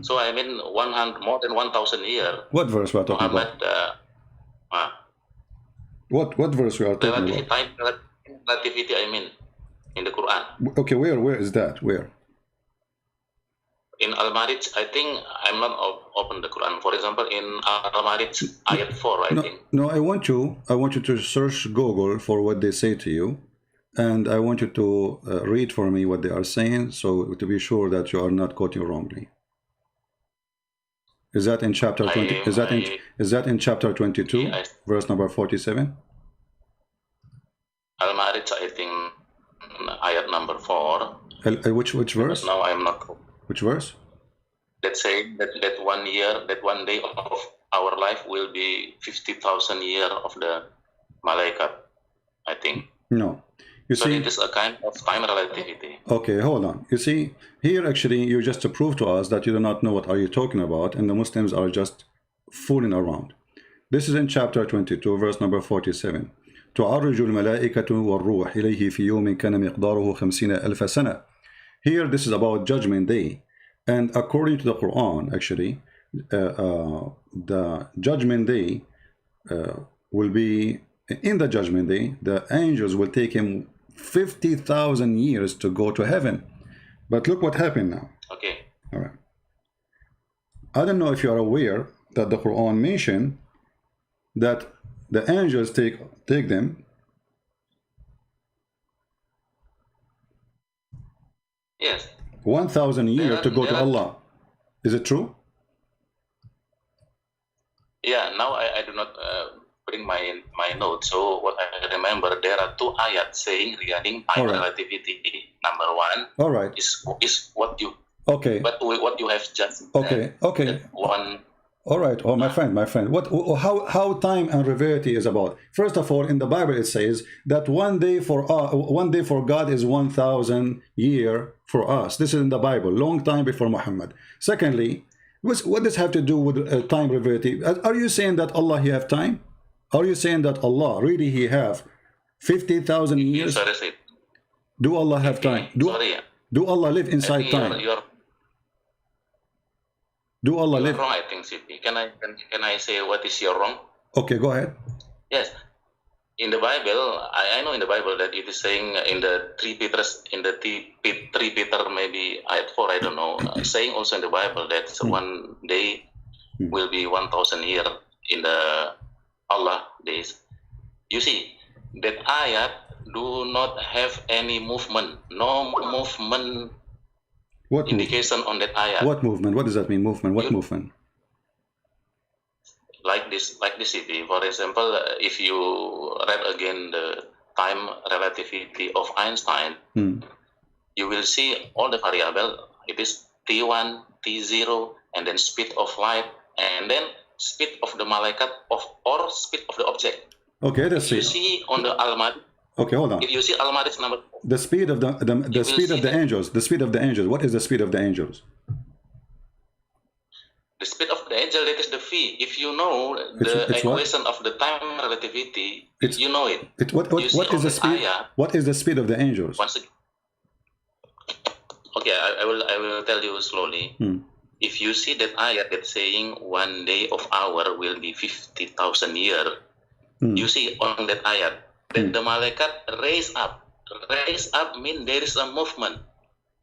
So I mean, more than 1,000 years. What verse we are talking Muhammad, about? What verse we are talking about? Time relativity, I mean, in the Quran. Okay, where is that? Where? In Al-Marij, I think I'm not open the Quran. For example, in Al-Marij, ayat 4, I think. No, I want you to search Google for what they say to you, and I want you to read for me what they are saying, so to be sure that you are not quoting wrongly. Is that in chapter 20? Is that in chapter 22, verse number 47? Al-Marij, I think, ayat number 4. Which verse? Now I'm not. Which verse? Let's say that 1 year, that 1 day of our life will be 50,000 years of the malaikat, I think. No. You so see, it is a kind of time relativity. Okay, hold on. You see, here actually you just to prove to us that you do not know what are you talking about, and the Muslims are just fooling around. This is in chapter 22, verse number 47. تعرج الملائكة والروح إليه في يوم كان مقداره 50,000 سنة. Here, this is about Judgment Day. And according to the Quran, actually, the Judgment Day will be, in the Judgment Day, the angels will take him 50,000 years to go to heaven. But look what happened now. Okay. All right. I don't know if you are aware that the Quran mentioned that the angels take them. Yes. 1,000 years to go to Allah. Is it true? Yeah, now I do not bring my notes. So what I remember, there are 2 ayats saying regarding time relativity. Number 1 all right. is what you what you have just okay. one. All right, oh my friend, how time and relativity is about. First of all, in the Bible it says that one day for God is 1,000 years for us. This is in the Bible, long time before Muhammad. Secondly, what does have to do with time relativity? Are you saying that Allah he have time? Are you saying that Allah really he have 50,000 years? Do Allah have time? Do Allah live inside time? Do Allah live? Wrong, I think, CP. Can I say what is your wrong? Okay, go ahead. Yes, in the Bible, I know in the Bible that it is saying in the 3 Peter, maybe ayat 4, I don't know, saying also in the Bible that one day will be 1,000 years in the Allah days. You see, that ayat do not have any movement, no movement. What indication on that ayat? What movement? What does that mean? Movement? What movement? Like this, CP. For example, if you read again the time relativity of Einstein, you will see all the variable. It is T1, T0, and then speed of light, and then speed of the malaikat or speed of the object. Okay, let's see. You see on the Al-Marij. Okay, hold on. If you see Al-Marij number, the speed of the speed of the angels. The speed of the angels. What is the speed of the angels? The speed of the angel, that is the v. If you know the equation of the time relativity, you know it. What is the speed? What is the speed of the angels? Once again, okay, I will tell you slowly. If you see that ayat that's saying 1 day of hour will be 50,000 years, you see on that ayat that the malaikat raise up. Raise up means there is a movement.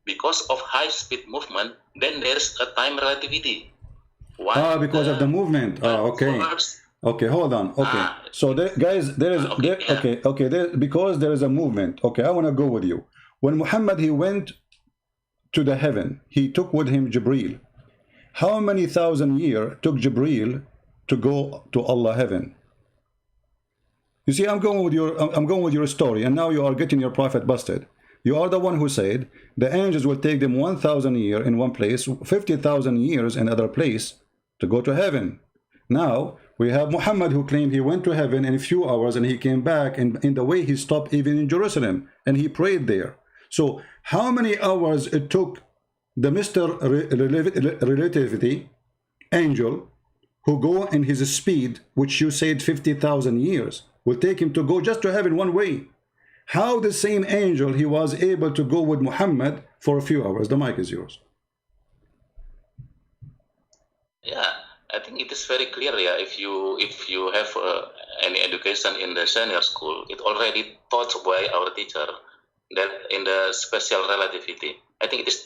Because of high speed movement, then there is a time relativity. Because of the movement. Okay. Okay, hold on. Okay. So guys, because there is a movement. Okay, I want to go with you. When Muhammad he went to the heaven, he took with him Jibreel. How many thousand years took Jibreel to go to Allah heaven? You see, I'm going with your story, and now you are getting your prophet busted. You are the one who said the angels will take them 1,000 years in one place, 50,000 years in another place to go to heaven. Now we have Muhammad who claimed he went to heaven in a few hours and he came back, and in the way he stopped even in Jerusalem and he prayed there. So how many hours it took the Mr. Relativity angel who go in his speed, which you said 50,000 years, will take him to go just to heaven one way? How the same angel he was able to go with Muhammad for a few hours? The mic is yours. Yeah, I think it is very clear. Yeah, if you have any education in the senior school, it already taught by our teacher that in the special relativity. I think it is.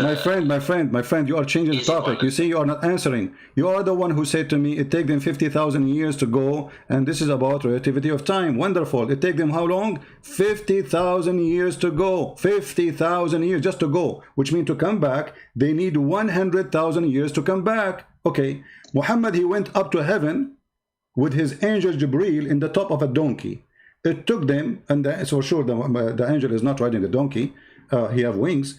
My friend, you are changing the topic. You see, you are not answering. You are the one who said to me, it take them 50,000 years to go, and this is about relativity of time. Wonderful. It take them how long? 50,000 years to go. 50,000 years just to go, which means to come back, they need 100,000 years to come back. Okay, Muhammad, he went up to heaven with his angel Jibril in the top of a donkey. It took them, and so sure the angel is not riding the donkey. He have wings.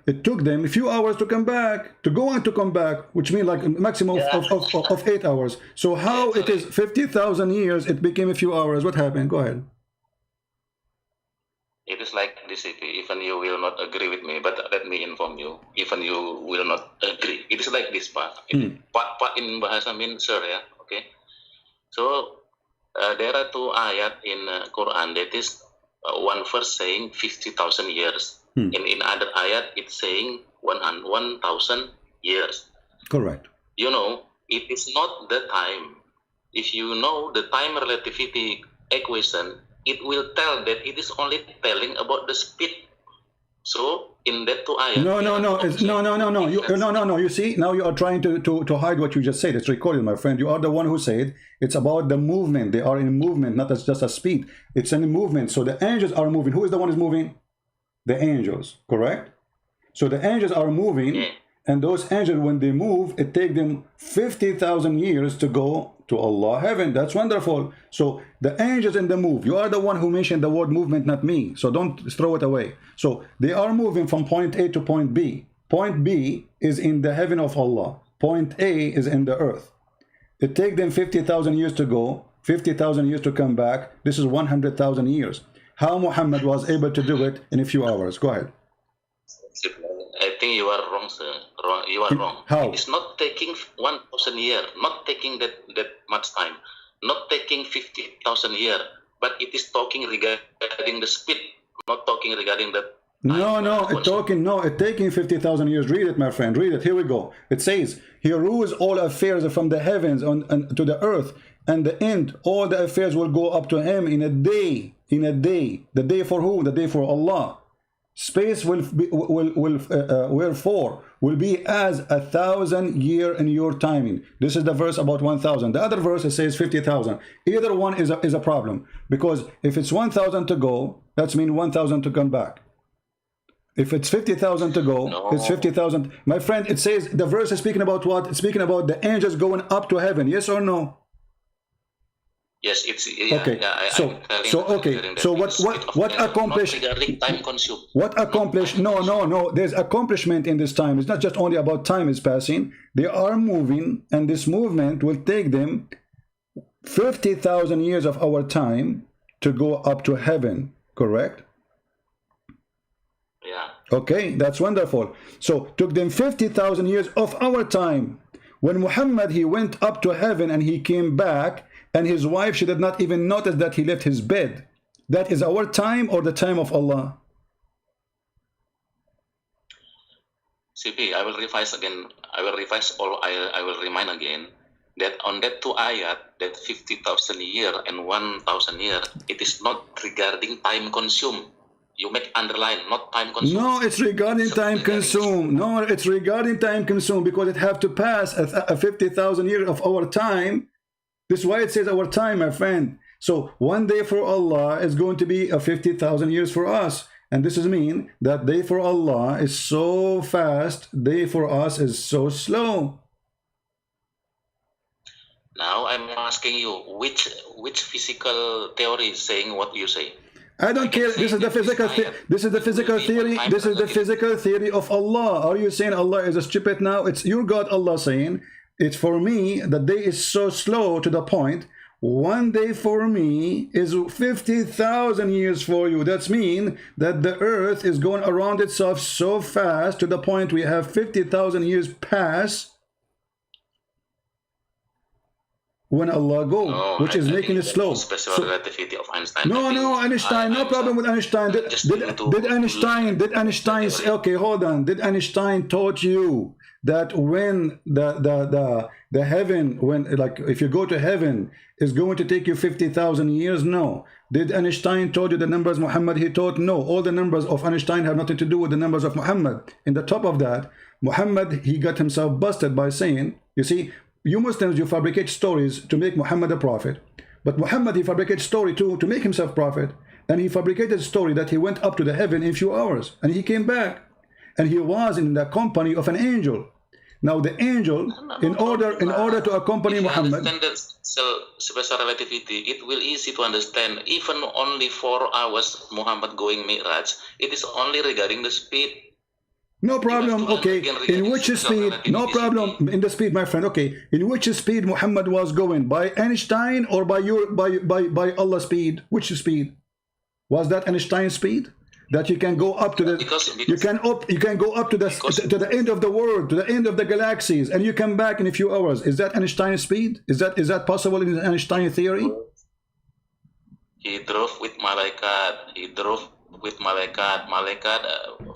It took them a few hours to come back, to go and to come back, which means like a maximum of 8 hours. So how it is 50,000 years, it became a few hours? What happened? Go ahead. It is like this, even you will not agree with me, but let me inform you, even you will not agree. It is like this, Pak. Pak in bahasa mean sir, ya. Okay. So there are two ayat in Quran. That is one verse saying 50,000 years. And in other ayat, it's saying 1,000 years. Correct. You know, it is not the time. If you know the time relativity equation, it will tell that it is only telling about the speed. So in that two ayat. No. You see, now you are trying to hide what you just said. It's recorded, my friend. You are the one who said it's about the movement. They are in movement, not as just a speed. It's in movement. So the angels are moving. Who is the one who's moving? The angels, correct? So the angels are moving, and those angels, when they move, it takes them 50,000 years to go to Allah heaven. That's wonderful. So the angels in the move. You are the one who mentioned the word movement, not me. So don't throw it away. So they are moving from point A to point B. Point B is in the heaven of Allah. Point A is in the earth. It takes them 50,000 years to go, 50,000 years to come back. This is 100,000 years. How Muhammad was able to do it in a few hours? Go ahead. I think you are wrong, sir. You are wrong. How? It's not taking 1,000 years, not taking that much time, not taking 50,000 years, but it is talking regarding the speed, not talking regarding the time. It's taking 50,000 years. Read it, my friend. Read it. Here we go. It says, he rules all affairs from the heavens to the earth, and the end, all the affairs will go up to him in a day. In a day. The day for whom? The day for Allah. Space will be as 1,000 years in your timing. This is the verse about 1,000. The other verse, it says 50,000. Either one is a problem, because if it's 1,000 to go, that's mean 1,000 to come back. If it's 50,000 to go, it's 50,000. My friend, it says, the verse is speaking about what? It's speaking about the angels going up to heaven. Yes or no? Yes, it's okay. So what accomplished? Time consumed. What accomplished? No. There's accomplishment in this time. It's not just only about time is passing. They are moving, and this movement will take them 50,000 years of our time to go up to heaven. Correct? Yeah. Okay, that's wonderful. So took them 50,000 years of our time. When Muhammad, he went up to heaven and he came back, and his wife, she did not even notice that he left his bed. That is our time or the time of Allah? CP, I will revise again. I will remind again that on that two ayat, that 50,000 year and 1,000 year, it is not regarding time consumed. You make underline, not time consumed. No, it's regarding time consumed. No, it's regarding time consumed, because it have to pass a 50,000 years of our time. This is why it says our time, my friend. So one day for Allah is going to be a 50,000 years for us. And this is mean that day for Allah is so fast, day for us is so slow. Now I'm asking you, which physical theory is saying what you say? I don't care. This is the physical. This is the physical theory. This is the physical theory of Allah. Are you saying Allah is a stupid now? It's your God, Allah, saying it's for me. The day is so slow to the point. One day for me is 50,000 years for you. That's mean that the earth is going around itself so fast to the point we have 50,000 years pass when Allah go, No, which is making it slow. Special relativity of Einstein. No, Einstein, no problem with Einstein. Did Einstein say, okay, hold on. Did Einstein taught you that when the heaven, when, like, if you go to heaven, is going to take you 50,000 years? No. Did Einstein told you the numbers Muhammad he taught? No. All the numbers of Einstein have nothing to do with the numbers of Muhammad. In the top of that, Muhammad, he got himself busted by saying, you see, you Muslims, you fabricate stories to make Muhammad a prophet. But Muhammad, he fabricated story too to make himself prophet. And he fabricated a story that he went up to the heaven in a few hours. And he came back. And he was in the company of an angel. Now the angel, in order to accompany Muhammad. If you understand the special relativity, it will easy to understand. Even only 4 hours Muhammad going Mi'raj, it is only regarding the speed. No problem, okay. In which speed? No problem in the speed, my friend. Okay. In which speed Muhammad was going? By Einstein or by Allah's speed? Which speed? Was that Einstein's speed? That you can go up to the you can go up to the end of the world, to the end of the galaxies, and you come back in a few hours. Is that Einstein's speed? Is that possible in Einstein theory? He drove with malaikat. He drove with malaikat. Malaikat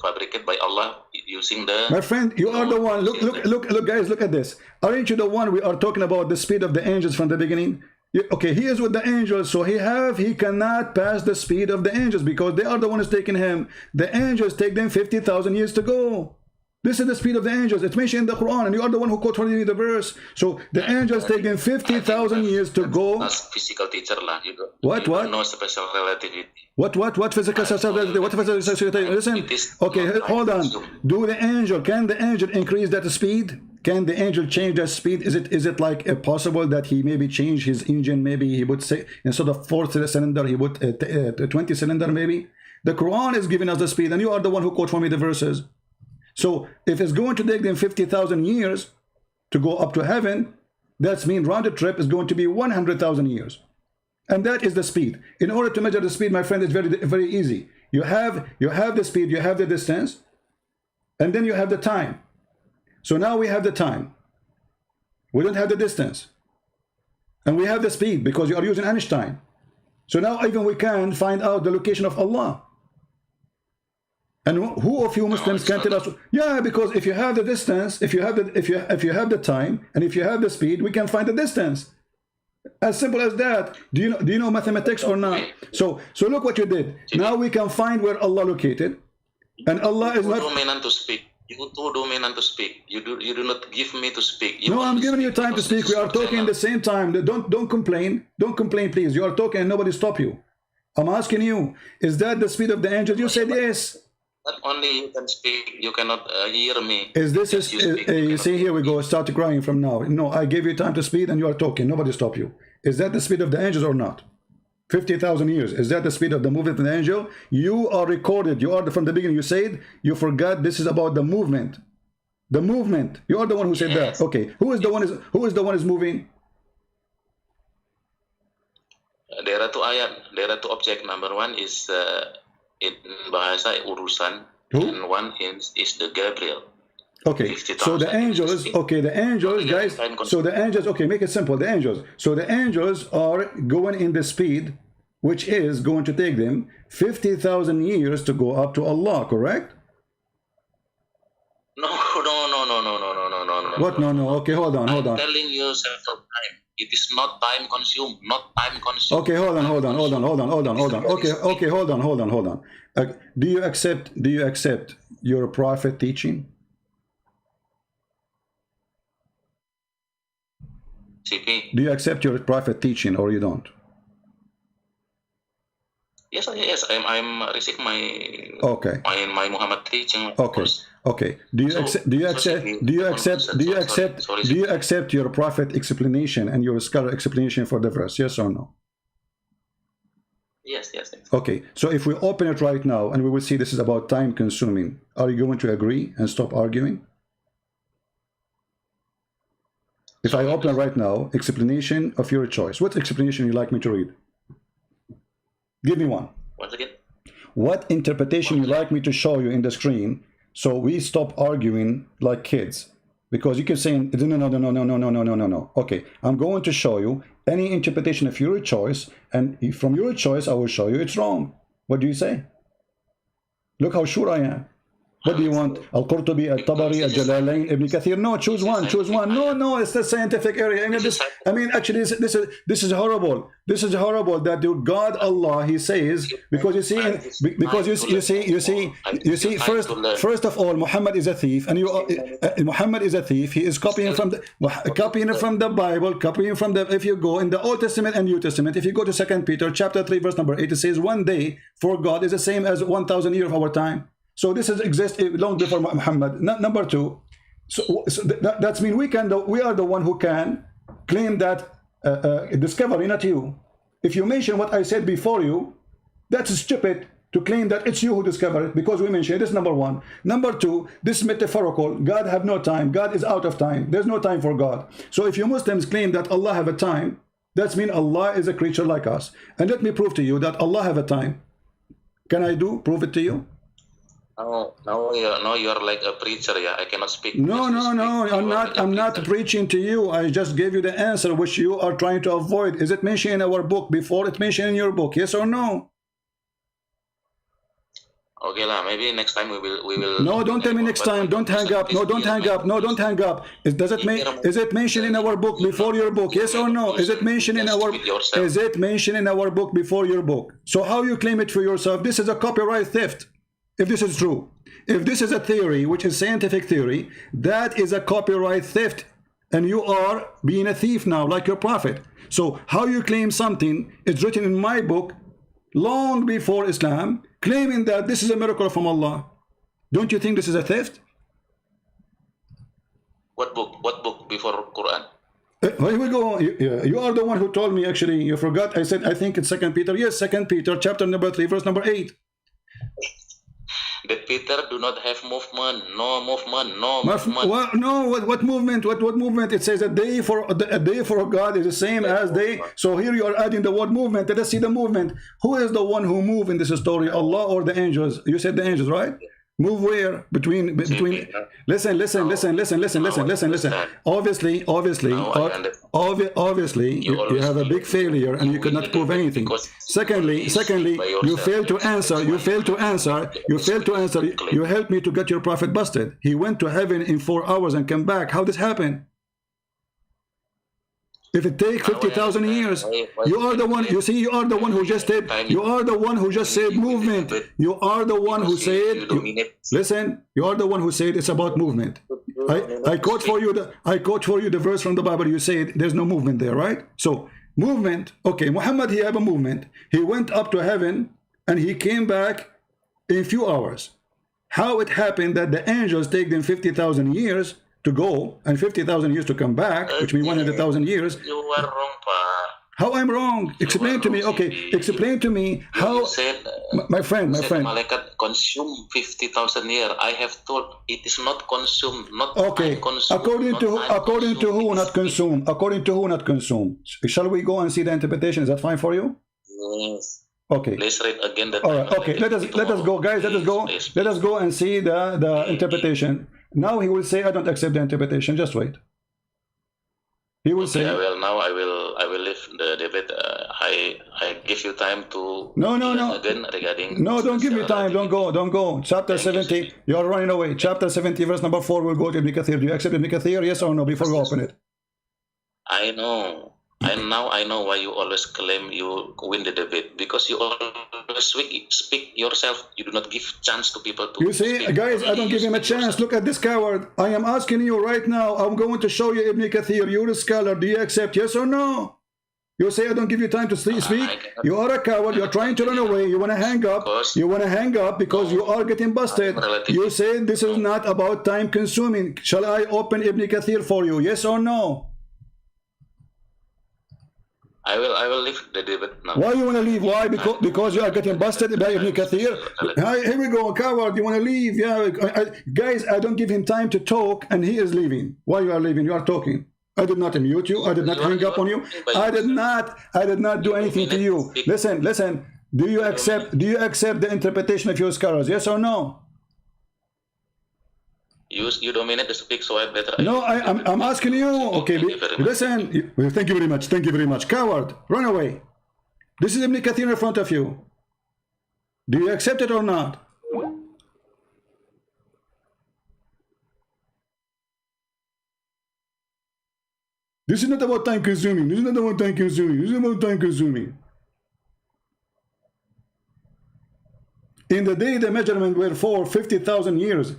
fabricated by Allah using the. My friend, you are the one. Look, guys, look at this. Aren't you the one we are talking about the speed of the angels from the beginning? Okay, he is with the angels, so he cannot pass the speed of the angels because they are the ones taking him. The angels take them 50,000 years to go. This is the speed of the angels. It's mentioned in the Quran, and you are the one who quote for me the verse. So the angels take them 50,000 years to go. As physical teacher lah, What? No special relativity. What physical relativity? What physical relativity? Listen. Okay, hold on. Can the angel increase that speed? Can the angel change that speed? Is it like possible that he maybe change his engine? Maybe he would say instead of 4 cylinder, he would 20 cylinder maybe. The Quran is giving us the speed, and you are the one who quote for me the verses. So if it's going to take them 50,000 years to go up to heaven, that means round trip is going to be 100,000 years. And that is the speed. In order to measure the speed, my friend, it's very easy. You have the speed, you have the distance, and then you have the time. So now we have the time. We don't have the distance. And we have the speed because you are using Einstein. So now even we can find out the location of Allah. And who of you Muslims can tell us? Yeah, because if you have the distance, if you have the time, and if you have the speed, we can find the distance. As simple as that. Do you know mathematics or not? So look what you did. Now we can find where Allah located, and Allah is not dominant to speak. You too dominant to speak. You do not give me to speak. No, I'm giving you time to speak. We are talking at the same time. Don't complain. Don't complain, please. You are talking and nobody stop you. I'm asking you, is that the speed of the angels? You said yes. Not only you can speak, you cannot hear me. You see, here we go, start crying from now. No, I gave you time to speak and you are talking. Nobody stop you. Is that the speed of the angels or not? 50,000 years. Is that the speed of the movement of the angel? You are recorded. You are from the beginning. You said you forgot this is about the movement. The movement. You are the one who said that. Okay. Who is the one is moving? There are two ayat. There are two object. Number one is in bahasa urusan, and one is the Gabriel. Okay, so the angels, guys, so the angels, okay, make it simple, the angels. So the angels are going in the speed, which is going to take them 50,000 years to go up to Allah, correct? No. What? No. Okay, hold on. I'm telling you several times. It is not time consumed, Okay, hold on. Okay, hold on. Do you accept your prophet teaching? CP. Do you accept your prophet teaching or you don't? Yes, yes, I'm receiving Okay. my Muhammad teaching, of Okay. course. Okay. Do you So, accept? Do you so accept? simply, Do you the accept? conclusion. Do you Sorry, sorry, accept? sorry. Do you accept your prophet explanation and your scholar explanation for the verse? Yes or no? Yes, yes, yes. Okay. So if we open it right now and we will see this is about time consuming, are you going to agree and stop arguing? If I open right now, explanation of your choice, what explanation you like me to read? Give me one. Once again. What interpretation you like me to show you in the screen so we stop arguing like kids? Because you keep saying, no, no, no, no, no, no, no, no, no, no, no. Okay, I'm going to show you any interpretation of your choice, and from your choice, I will show you it's wrong. What do you say? Look how sure I am. What do you want? Al-Qurtubi, Al-Tabari, Al-Jalalain, Ibn Kathir? No, choose one, choose one. No, no, it's the scientific area. Actually, this is horrible. This is horrible that God Allah, He says, because you see, first of all, Muhammad is a thief, and Muhammad is a thief. He is copying from the Bible, copying from the. If you go in the Old Testament and New Testament, if you go to 2 Peter chapter 3 verse number 8, it says one day for God is the same as 1,000 years of our time. So this has existed long before Muhammad. Number two, so that's mean we are the one who can claim that discovery, not you. If you mention what I said before you, that's stupid to claim that it's you who discovered it because we mentioned it. This is number one. Number two, this is metaphorical. God have no time. God is out of time. There's no time for God. So if you Muslims claim that Allah have a time, that's mean Allah is a creature like us. And let me prove to you that Allah have a time. Can I prove it to you? No, you're like a preacher. Yeah, I cannot speak. No, I'm not preaching to you. I just gave you the answer which you are trying to avoid. Is it mentioned in our book before it mentioned in your book? Yes or no? Okay, maybe next time we will. No, don't tell me next time. Don't hang up. No, don't hang up. No, don't hang up. Is it mentioned in our book before your book? Yes or no? Is it mentioned in our book before your book? So how you claim it for yourself? This is a copyright theft. If this is true, if this is a theory, which is scientific theory, that is a copyright theft, and you are being a thief now, like your prophet. So how you claim something is written in my book long before Islam, claiming that this is a miracle from Allah? Don't you think this is a theft? What book? What book before Quran? Here we go. You are the one who told me. Actually, you forgot. I said I think it's 2 Peter. Yes, 2 Peter, chapter number 3, verse number 8. That Peter do not have movement, no movement, no movement. What movement? What movement? It says a day for God is the same as day. So here you are adding the word movement. Let us see the movement. Who is the one who moved in this story? Allah or the angels? You said the angels, right? Move where? Between listen. Obviously, you have a big failure and you cannot prove anything. Secondly, you failed to answer. You helped me to get your prophet busted. He went to heaven in 4 hours and came back. How this happened? If it takes 50,000 years, you are the one. You see, you are the one who just said. You are the one who just said movement. You are the one who said. Listen, you are the one who said it's about movement. I quote for you the verse from the Bible. You said there's no movement there, right? So movement. Okay, Muhammad, he had a movement. He went up to heaven and he came back in a few hours. How it happened that the angels take them 50,000 years to go and 50,000 years to come back, which means 100,000 years. You are wrong, Pa. How I'm wrong? Explain to me. Okay, explain to me how. You said, my friend. Malaikat consume 50,000 years. I have told it is not consumed, not okay. Consumed, according to who not consume? According to who not consume? Shall we go and see the interpretation? Is that fine for you? Yes. Okay. Let's read again that. All right. Okay. Let us go, guys. Let us go and see the interpretation. Now he will say, "I don't accept the interpretation." Just wait. He will say, I will leave the debate. I give you time to. No. Again regarding. No, don't give me time. Don't go. Chapter 70. You are running away. Chapter 70, verse number 4. We'll go to Ibn Kathir. Do you accept Ibn Kathir? Yes or no? Before we open it. I know. And now I know why you always claim you win the debate, because you always speak yourself. You do not give chance to people to. You see, guys, I don't give him a chance. Look at this coward. I am asking you right now. I'm going to show you Ibn Kathir. You're a scholar. Do you accept? Yes or no? You say I don't give you time to speak. You are a coward. You're trying to run away. You want to hang up. You want to hang up because you are getting busted. You say this is not about time consuming. Shall I open Ibn Kathir for you? Yes or no? I will leave the debate now. Why you want to leave? Why? Because you are getting busted by Ibn Kathir. Here we go, coward. You want to leave? Yeah, guys. I don't give him time to talk, and he is leaving. Why you are leaving? You are talking. I did not mute you. I did not hang up on you. I did not do anything to you. Listen. Do you accept the interpretation of your scholars? Yes or no? You dominate the speak, so I better. No, I'm asking you. Okay, listen. Thank you very much. Thank you very much. Coward, run away. This is Ibn Kathir in front of you. Do you accept it or not? This is not about time consuming. This is not about time consuming. This is about time consuming. In the day the measurement were for 50,000 years.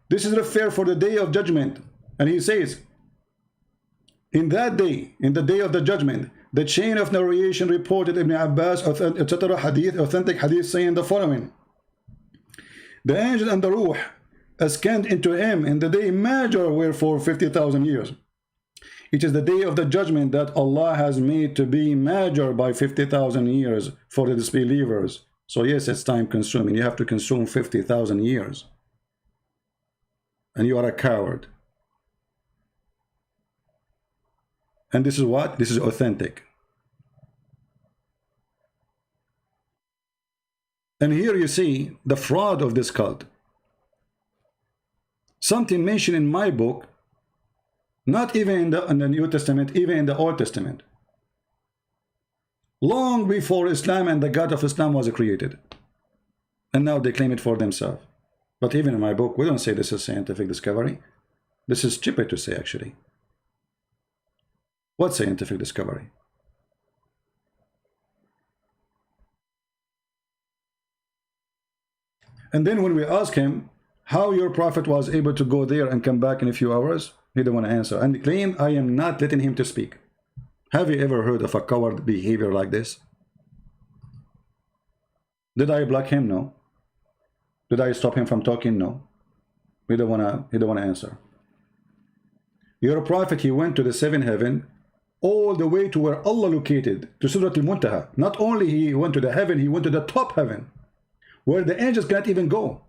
This is referred for the day of judgment. And he says, in that day, in the day of the judgment, the chain of narration reported Ibn Abbas, etc. authentic hadith saying the following. The angel and the ruh ascend into him in the day measure were for 50,000 years. It is the day of the judgment that Allah has made to be measured by 50,000 years for the disbelievers. So yes, it's time consuming. You have to consume 50,000 years. And you are a coward. And this is what? This is authentic. And here you see the fraud of this cult. Something mentioned in my book, not even in the New Testament, even in the Old Testament. Long before Islam and the God of Islam was created. And now they claim it for themselves. But even in my book, we don't say this is scientific discovery. This is stupid to say, actually. What scientific discovery? And then when we ask him how your prophet was able to go there and come back in a few hours, he don't want to answer. And claim I am not letting him to speak. Have you ever heard of a coward behavior like this? Did I block him? No. Did I stop him from talking? No. He don't wanna answer. Your prophet, he went to the seventh heaven, all the way to where Allah located, to Surah Al-Muntaha. Not only he went to the heaven, he went to the top heaven, where the angels cannot even go.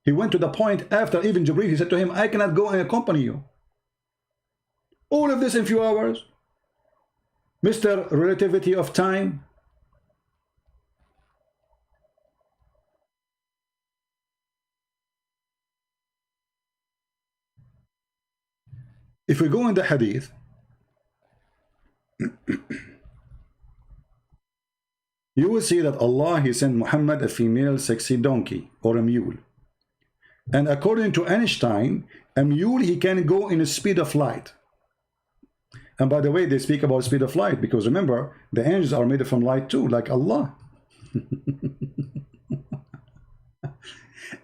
He went to the point after even Jibreel, he said to him, I cannot go and accompany you. All of this in few hours. Mr. Relativity of Time. If we go in the hadith, you will see that Allah, he sent Muhammad a female sexy donkey or a mule. And according to Einstein, a mule, he can go in a speed of light. And by the way, they speak about speed of light because remember, the angels are made from light too, like Allah.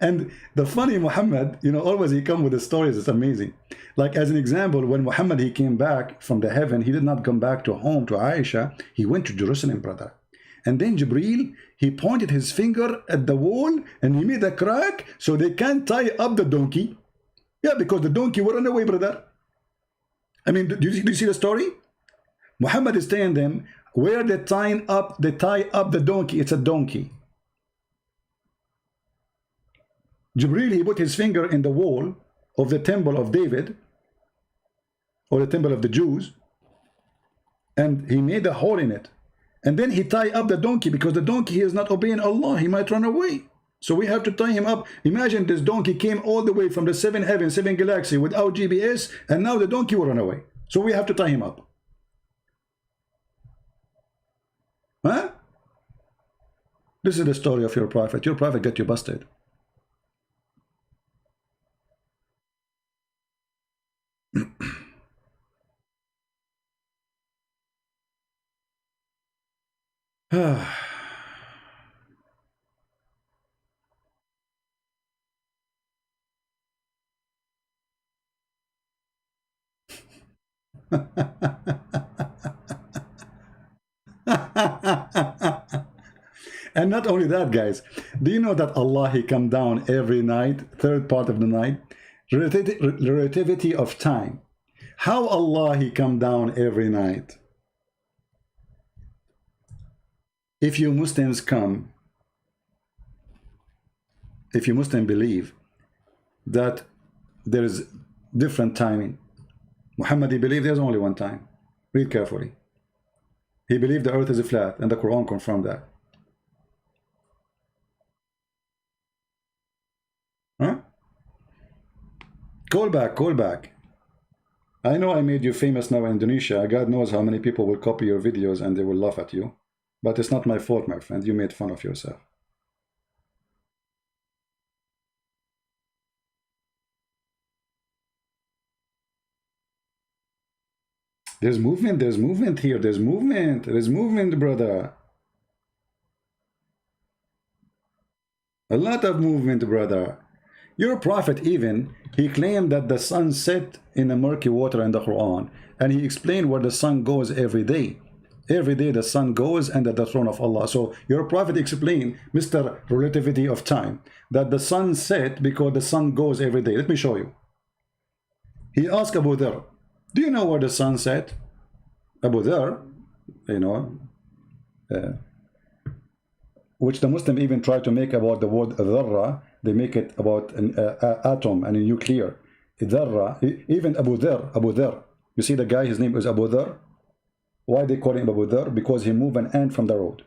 And the funny Muhammad, you know, always he come with the stories. It's amazing. Like as an example, when Muhammad, he came back from the heaven, he did not come back to home to Aisha. He went to Jerusalem, brother. And then Jibreel, he pointed his finger at the wall and he made a crack so they can't tie up the donkey. Yeah, because the donkey will run away, brother. I mean, do you see the story? Muhammad is telling them where they tie up the donkey. It's a donkey. Jibreel, he put his finger in the wall of the temple of David, or the temple of the Jews, and he made a hole in it. And then he tied up the donkey because the donkey is not obeying Allah. He might run away. So we have to tie him up. Imagine this donkey came all the way from the seven heavens, seven galaxy without GPS, and now the donkey will run away. So we have to tie him up. Huh? This is the story of your prophet. Your prophet got you busted. And not only that, guys, do you know that Allah, he come down every night, third part of the night? Relativity of time. How Allah, he come down every night? If you Muslims come, if you Muslims believe that there is different timing, Muhammad, he believed there's only one time. Read carefully. He believed the earth is flat, and the Quran confirmed that. Huh? Call back, call back. I know I made you famous now in Indonesia. God knows how many people will copy your videos and they will laugh at you. But it's not my fault, my friend. You made fun of yourself. There's movement here. There's movement, brother. A lot of movement, brother. Your prophet even, he claimed that the sun set in the murky water in the Quran, and he explained where the sun goes every day. Every day the sun goes and at the throne of Allah. So your prophet explained, Mr. Relativity of Time, that the sun set because the sun goes every day. Let me show you. He asked Abu Dhar, do you know where the sun set? Abu Dhar, you know, which the Muslim even try to make about the word dharra. They make it about an atom and a nuclear. Dharra, even Abu Dhar. You see the guy, his name is Abu Dhar. Why they call him Abu Dhar? Because he moved an ant from the road.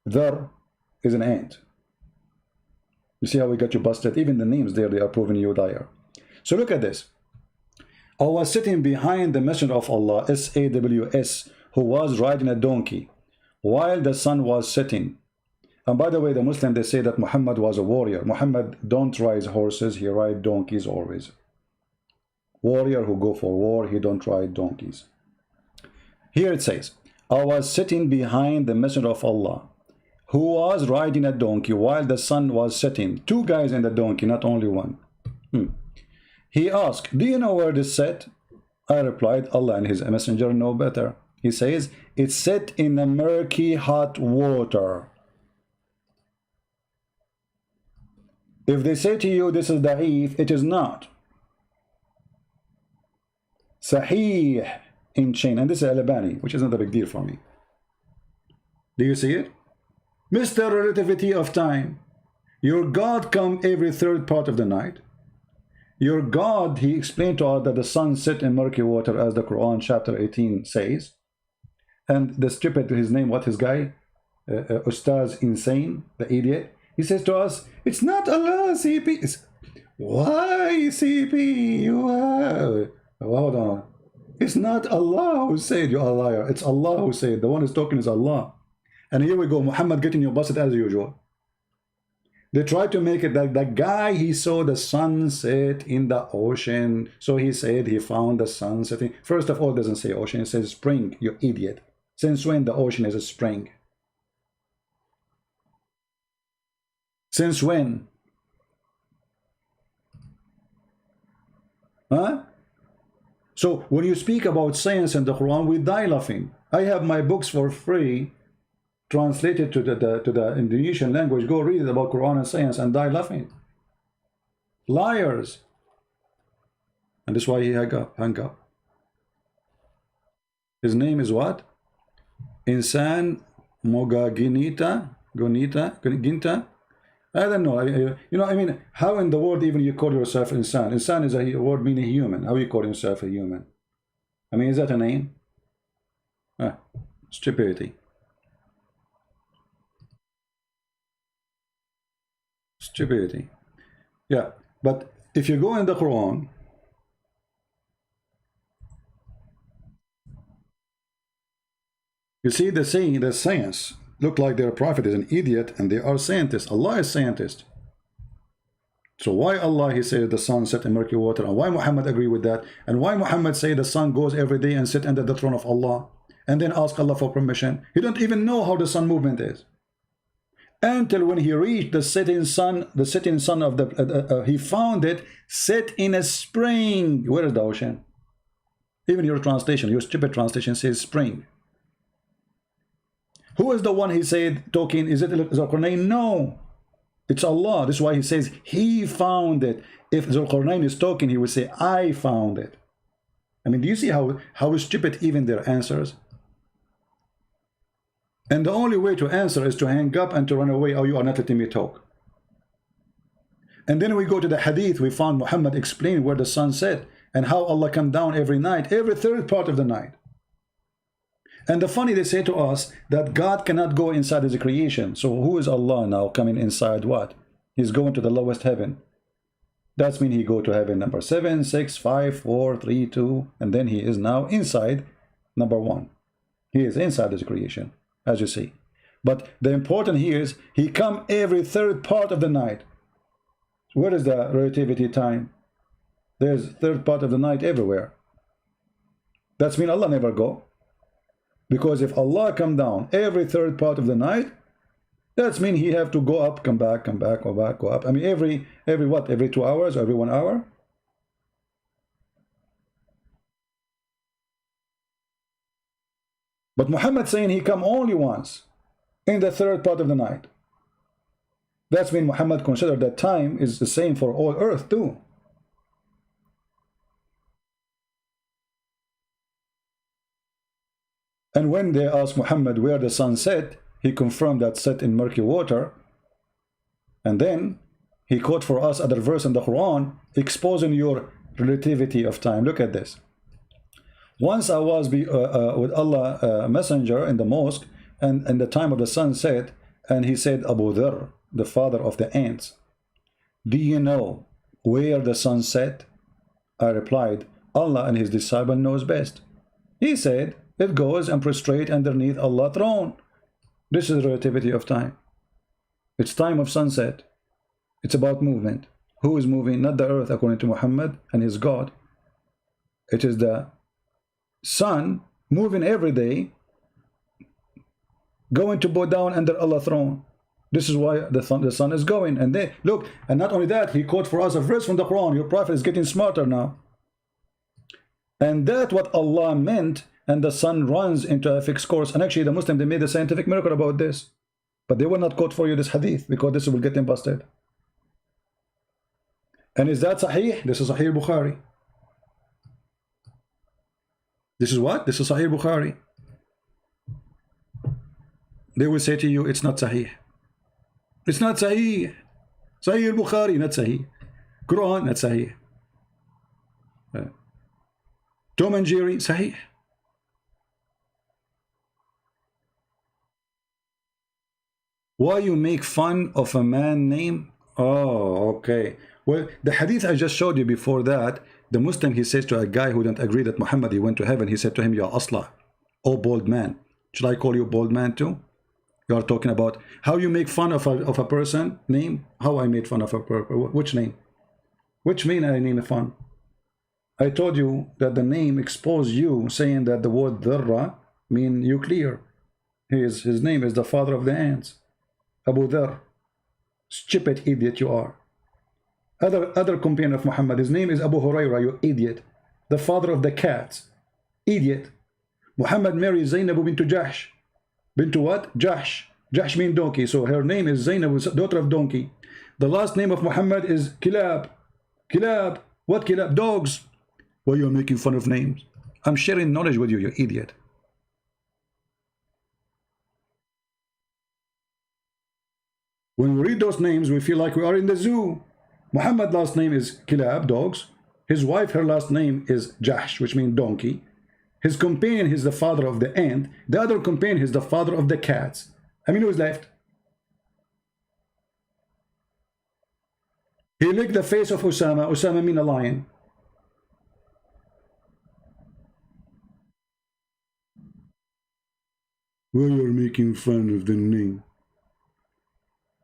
Dhar is an ant. You see how we got you busted? Even the names there, they are proving you liar. So look at this. I was sitting behind the Messenger of Allah, S-A-W-S, who was riding a donkey while the sun was setting. And by the way, the Muslim, they say that Muhammad was a warrior. Muhammad don't ride horses, he ride donkeys always. Warrior who go for war, he don't ride donkeys. Here it says, I was sitting behind the Messenger of Allah, who was riding a donkey while the sun was setting. Two guys in the donkey, not only one. He asked, do you know where this set? I replied, Allah and his messenger know better. He says, it's set in the murky hot water. If they say to you this is da'if, it is not. Sahih in chain, and this is Al-Albani, which is not a big deal for me. Do you see it? Mr. Relativity of Time. Your God come every third part of the night. Your God, he explained to us that the sun set in murky water, as the Quran chapter 18 says. And the stupid, his name, what his guy? Ustaz Insane, the idiot. He says to us, it's not Allah, CP. Why, CP? You are... Hold on. It's not Allah who said you are a liar. It's Allah who said. The one who's talking is Allah. And here we go, Muhammad getting you busted as usual. They try to make it that the guy, he saw the sun set in the ocean. So he said he found the sun setting. First of all, it doesn't say ocean, it says spring, you idiot. Since when the ocean is a spring? Since when? Huh? So when you speak about science in the Quran, we die laughing. I have my books for free, translated to the Indonesian language. Go read it about Quran and science and die laughing. Liars. And that's why he hung up. His name is what? Insan Mogaginita Ginta. I don't know. You know, I mean, how in the world even you call yourself insan? Insan is a word meaning human. How you call yourself a human? I mean, is that a name? Stupidity. Stupidity. Yeah, but if you go in the Quran, you see the saying, the science look like their prophet is an idiot and they are scientists. Allah is scientist. So why Allah, he said the sun set in murky water, and why Muhammad agree with that, and why Muhammad say the sun goes every day and sit under the throne of Allah and then ask Allah for permission? He don't even know how the sun movement is until when he reached the setting sun of the he found it set in a spring. Where is the ocean? Even your translation, your stupid translation says spring. Who is the one he said talking? Is it Zulqarnain? No, it's Allah. This is why he says he found it. If Zulqarnain is talking, he would say, I found it. I mean, do you see how stupid even their answers? And the only way to answer is to hang up and to run away. Oh, you are not letting me talk. And then we go to the hadith. We found Muhammad explain where the sun set and how Allah come down every night, every third part of the night. And the funny, they say to us that God cannot go inside his creation. So who is Allah now coming inside what? He's going to the lowest heaven. That's mean he go to heaven number 7, 6, 5, 4, 3, 2, and then he is now inside number 1. He is inside his creation, as you see. But the important here is he come every third part of the night. Where is the relativity time? There's third part of the night everywhere. That's mean Allah never go. Because if Allah come down every third part of the night, that's mean he have to go up, come back, go back, go up. I mean every what? Every 2 hours or every 1 hour? But Muhammad saying he come only once in the third part of the night. That's mean Muhammad considered that time is the same for all earth too. And when they asked Muhammad where the sun set, he confirmed that set in murky water. And then he quote for us other verse in the Quran exposing your relativity of time. Look at this. Once I was with Allah messenger in the mosque, and the time of the sun set, and he said, Abu Dharr, the father of the ants, do you know where the sun set? I replied, Allah and his disciple knows best. He said, it goes and prostrate underneath Allah's throne. This is relativity of time. It's time of sunset. It's about movement. Who is moving? Not the earth according to Muhammad and his God. It is the sun moving every day, going to bow down under Allah's throne. This is why the sun is going. And they look, and not only that, he quote for us a verse from the Quran. Your prophet is getting smarter now. And that's what Allah meant. And the sun runs into a fixed course. And actually the Muslim, they made a scientific miracle about this. But they will not quote for you this hadith because this will get them busted. And is that Sahih? This is Sahih Bukhari. This is what? This is Sahih Bukhari. They will say to you, it's not Sahih. It's not Sahih. Sahih Bukhari, not Sahih. Quran, not Sahih. Tom and Jerry, Sahih. Why you make fun of a man name? Oh, okay. Well, the hadith I just showed you before that, the Muslim, he says to a guy who didn't agree that Muhammad, he went to heaven, he said to him, Ya Asla, oh bald man. Should I call you bald man too? You are talking about how you make fun of a person name? How I made fun of a person? Which name? Which mean I name a fun? I told you that the name exposed you, saying that the word Dharra mean nuclear. His name is the father of the ants. Abu Dharr. Stupid idiot you are. Other companion of Muhammad, his name is Abu Hurairah, you idiot. The father of the cats. Idiot. Muhammad married Zainab bint Jahsh. Bint what? Jahsh. Jahsh means donkey. So her name is Zainab, daughter of donkey. The last name of Muhammad is Kilab. Kilab. What Kilab? Dogs. Why are you making fun of names? I'm sharing knowledge with you, you idiot. When we read those names, we feel like we are in the zoo. Muhammad's last name is Kilab, dogs. His wife, her last name is Jahsh, which means donkey. His companion is the father of the ant. The other companion is the father of the cats. I mean, who's left? He licked the face of Osama. Osama means a lion. Well, you're making fun of the name.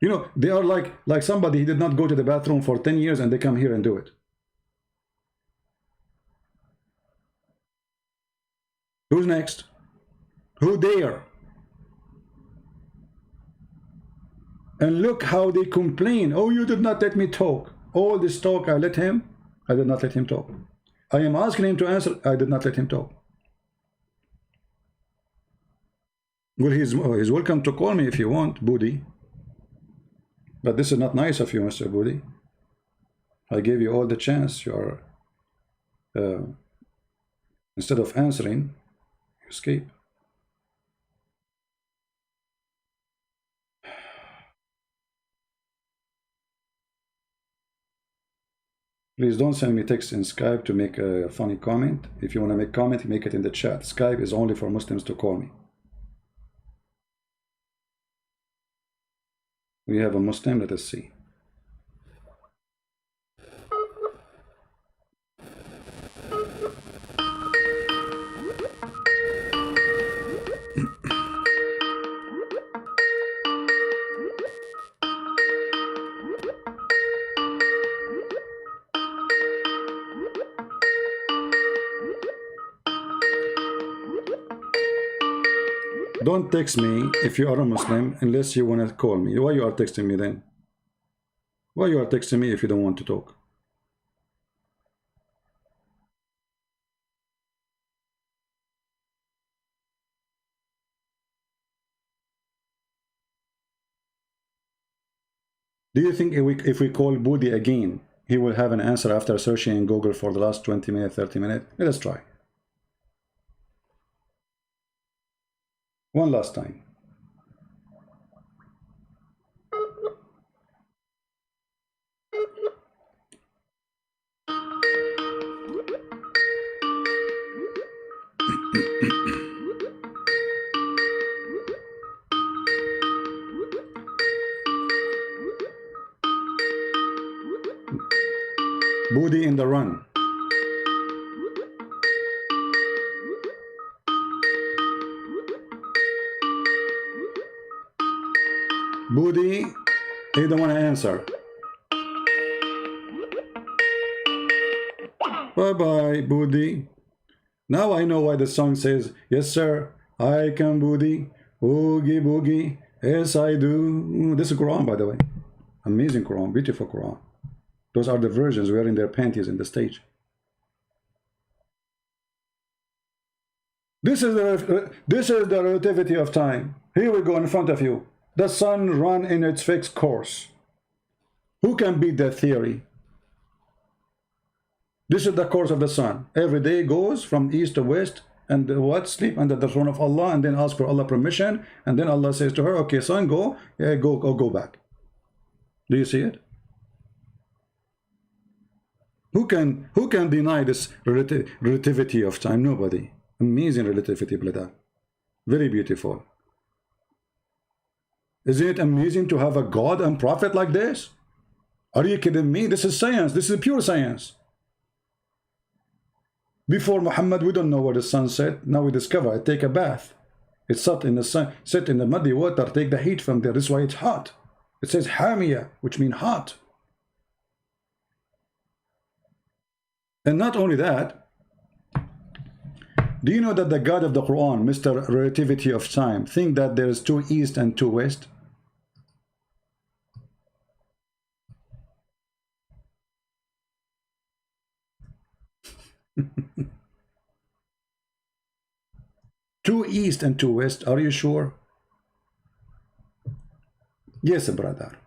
You know, they are like somebody, he did not go to the bathroom for 10 years and they come here and do it. Who's next? Who dare? And look how they complain. Oh, you did not let me talk. All this talk, I let him. I did not let him talk. I am asking him to answer. I did not let him talk. Well, he's welcome to call me if you want, Budi. But this is not nice of you, Mr. Budi. I gave you all the chance. You're instead of answering, you escape. Please don't send me text in Skype to make a funny comment. If you want to make comment, make it in the chat. Skype is only for Muslims to call me. We have a Muslim, let us see. Don't text me if you are a Muslim unless you want to call me. Why you are texting me then? Why you are texting me if you don't want to talk? Do you think if we call Budi again, he will have an answer after searching in Google for the last 20 minutes, 30 minutes? Let us try. One last time. Budi in the run. Budi, he don't want to answer. Bye-bye, Budi. Now I know why the song says, yes, sir, I can Budi, oogie boogie, yes, I do. This is Quran, by the way. Amazing Quran, beautiful Quran. Those are the virgins wearing their panties in the stage. This is the relativity of time. Here we go in front of you. The sun run in its fixed course. Who can beat that theory? This is the course of the sun. Every day goes from east to west, and what? Sleep under the throne of Allah, and then ask for Allah permission, and then Allah says to her, okay, son, go, yeah, go back. Do you see it? Who can deny this relativity of time? Nobody. Amazing relativity, brother. Very beautiful. Isn't it amazing to have a God and prophet like this? Are you kidding me? This is science. This is pure science. Before Muhammad, we don't know where the sun set. Now we discover it. Take a bath. It sat in the sun, sit in the muddy water. Take the heat from there. This is why it's hot. It says Hamiya, which means hot. And not only that, do you know that the God of the Quran, Mr. Relativity of Time, think that there is two east and two west? Two east and two west, are you sure? Yes, brother.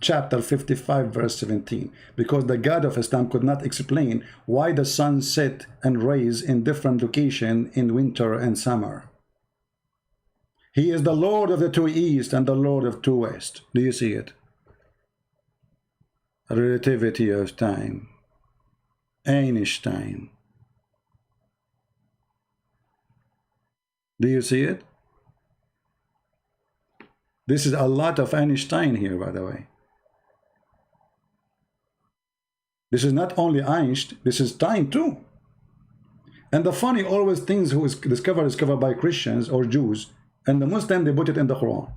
Chapter 55, verse 17. Because the God of Islam could not explain why the sun set and rise in different location in winter and summer. He is the Lord of the two east and the Lord of two west. Do you see it? Relativity of time. Einstein. Do you see it? This is a lot of Einstein here, by the way. This is not only Einstein, this is time too. And the funny, always things who is discovered by Christians or Jews, and the Muslim, they put it in the Quran.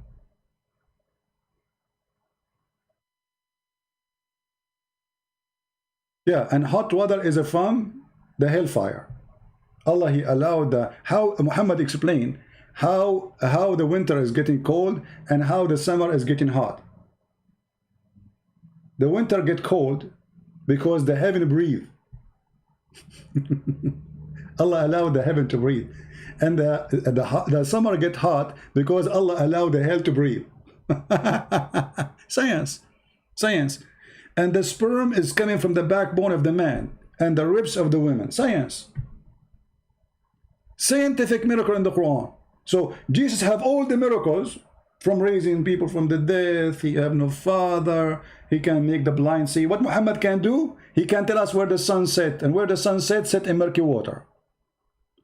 Yeah, and hot water is from the hellfire. Allah, he allowed how Muhammad explained how the winter is getting cold and how the summer is getting hot. The winter get cold because the heaven breathe. Allah allowed the heaven to breathe. And the summer get hot because Allah allowed the hell to breathe. Science. Science. And the sperm is coming from the backbone of the man and the ribs of the women. Science. Scientific miracle in the Quran. So Jesus have all the miracles, from raising people from the death. He have no father. He can make the blind see. What Muhammad can do, he can tell us where the sun set, and where the sun set in murky water.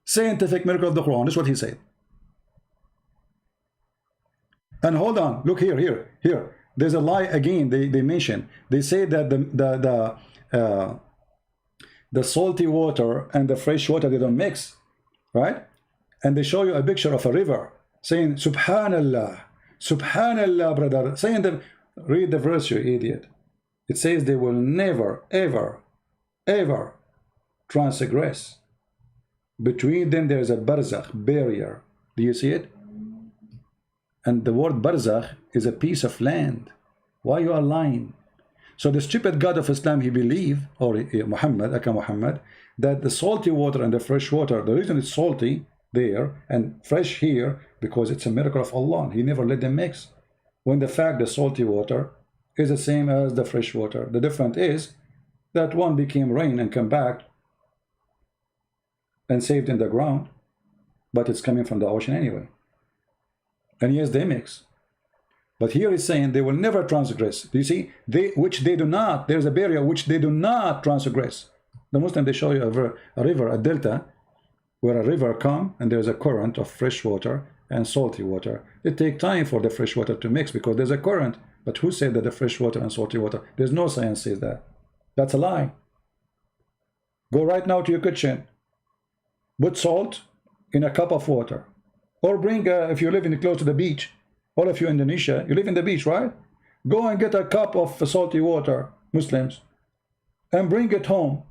Scientific miracle of the Quran. That's what he said. And hold on, look here. There's a lie again. They mention. They say that the salty water and the fresh water, they don't mix, right? And they show you a picture of a river, saying Subhanallah, Subhanallah, brother. Saying them, read the verse, you idiot. It says they will never, ever, ever transgress. Between them there is a barzakh, barrier. Do you see it? And the word barzakh is a piece of land. Why you are lying? So the stupid God of Islam, he believe, or Muhammad, Aka Muhammad, that the salty water and the fresh water, the reason it's salty there and fresh here, because it's a miracle of Allah. He never let them mix. When the fact the salty water is the same as the fresh water. The difference is that one became rain and come back and saved in the ground, but it's coming from the ocean anyway. And yes, they mix. But here he's saying they will never transgress. Do you see? Which they do not. There's a barrier which they do not transgress. The Muslim, they show you a river, a delta, where a river come and there's a current of fresh water and salty water. It takes time for the fresh water to mix because there's a current. But who said that the fresh water and salty water? There's no science says that. That's a lie. Go right now to your kitchen. Put salt in a cup of water. Or bring, if you live close to the beach, all of you in Indonesia, you live in the beach, right? Go and get a cup of salty water, Muslims, and bring it home.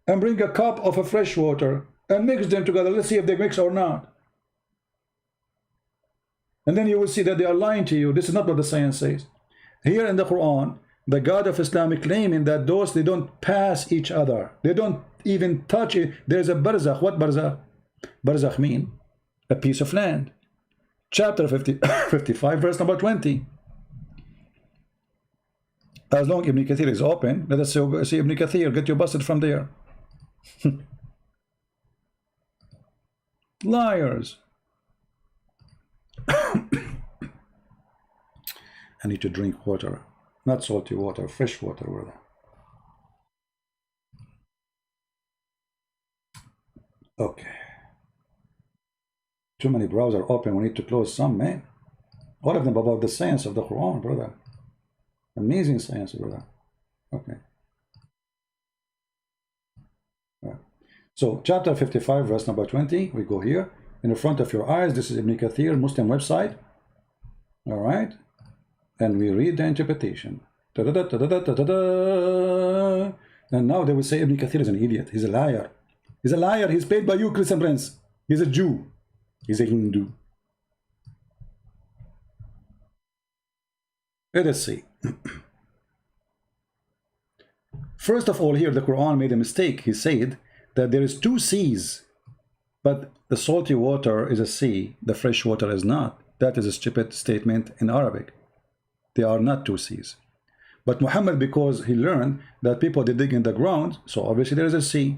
And bring a cup of a fresh water and mix them together. Let's see if they mix or not. And then you will see that they are lying to you. This is not what the science says. Here in the Quran, the God of Islam is claiming that those, they don't pass each other. They don't even touch it. There's a barzakh. What barzakh? Barzakh mean a piece of land. Chapter 55, verse number 20. As long Ibn Kathir is open, let us see Ibn Kathir. Get you busted from there. Liars. I need to drink water. Not salty water, fresh water, brother. Okay. Too many browsers open. We need to close some, man. All of them about the science of the Quran, brother. Amazing science, brother. Okay. All right. So, chapter 55, verse number 20. We go here. In the front of your eyes, this is Ibn Kathir, Muslim website. All right. And we read the interpretation. Da -da -da -da -da -da -da -da. And now they will say Ibn Kathir is an idiot. He's a liar. He's a liar. He's paid by you, Christian Prince. He's a Jew. He's a Hindu. Let us see. First of all, here the Quran made a mistake. He said that there is two seas, but the salty water is a sea, the fresh water is not. That is a stupid statement in Arabic. They are not two seas. But Muhammad, because he learned that people, they dig in the ground, so obviously there is a sea,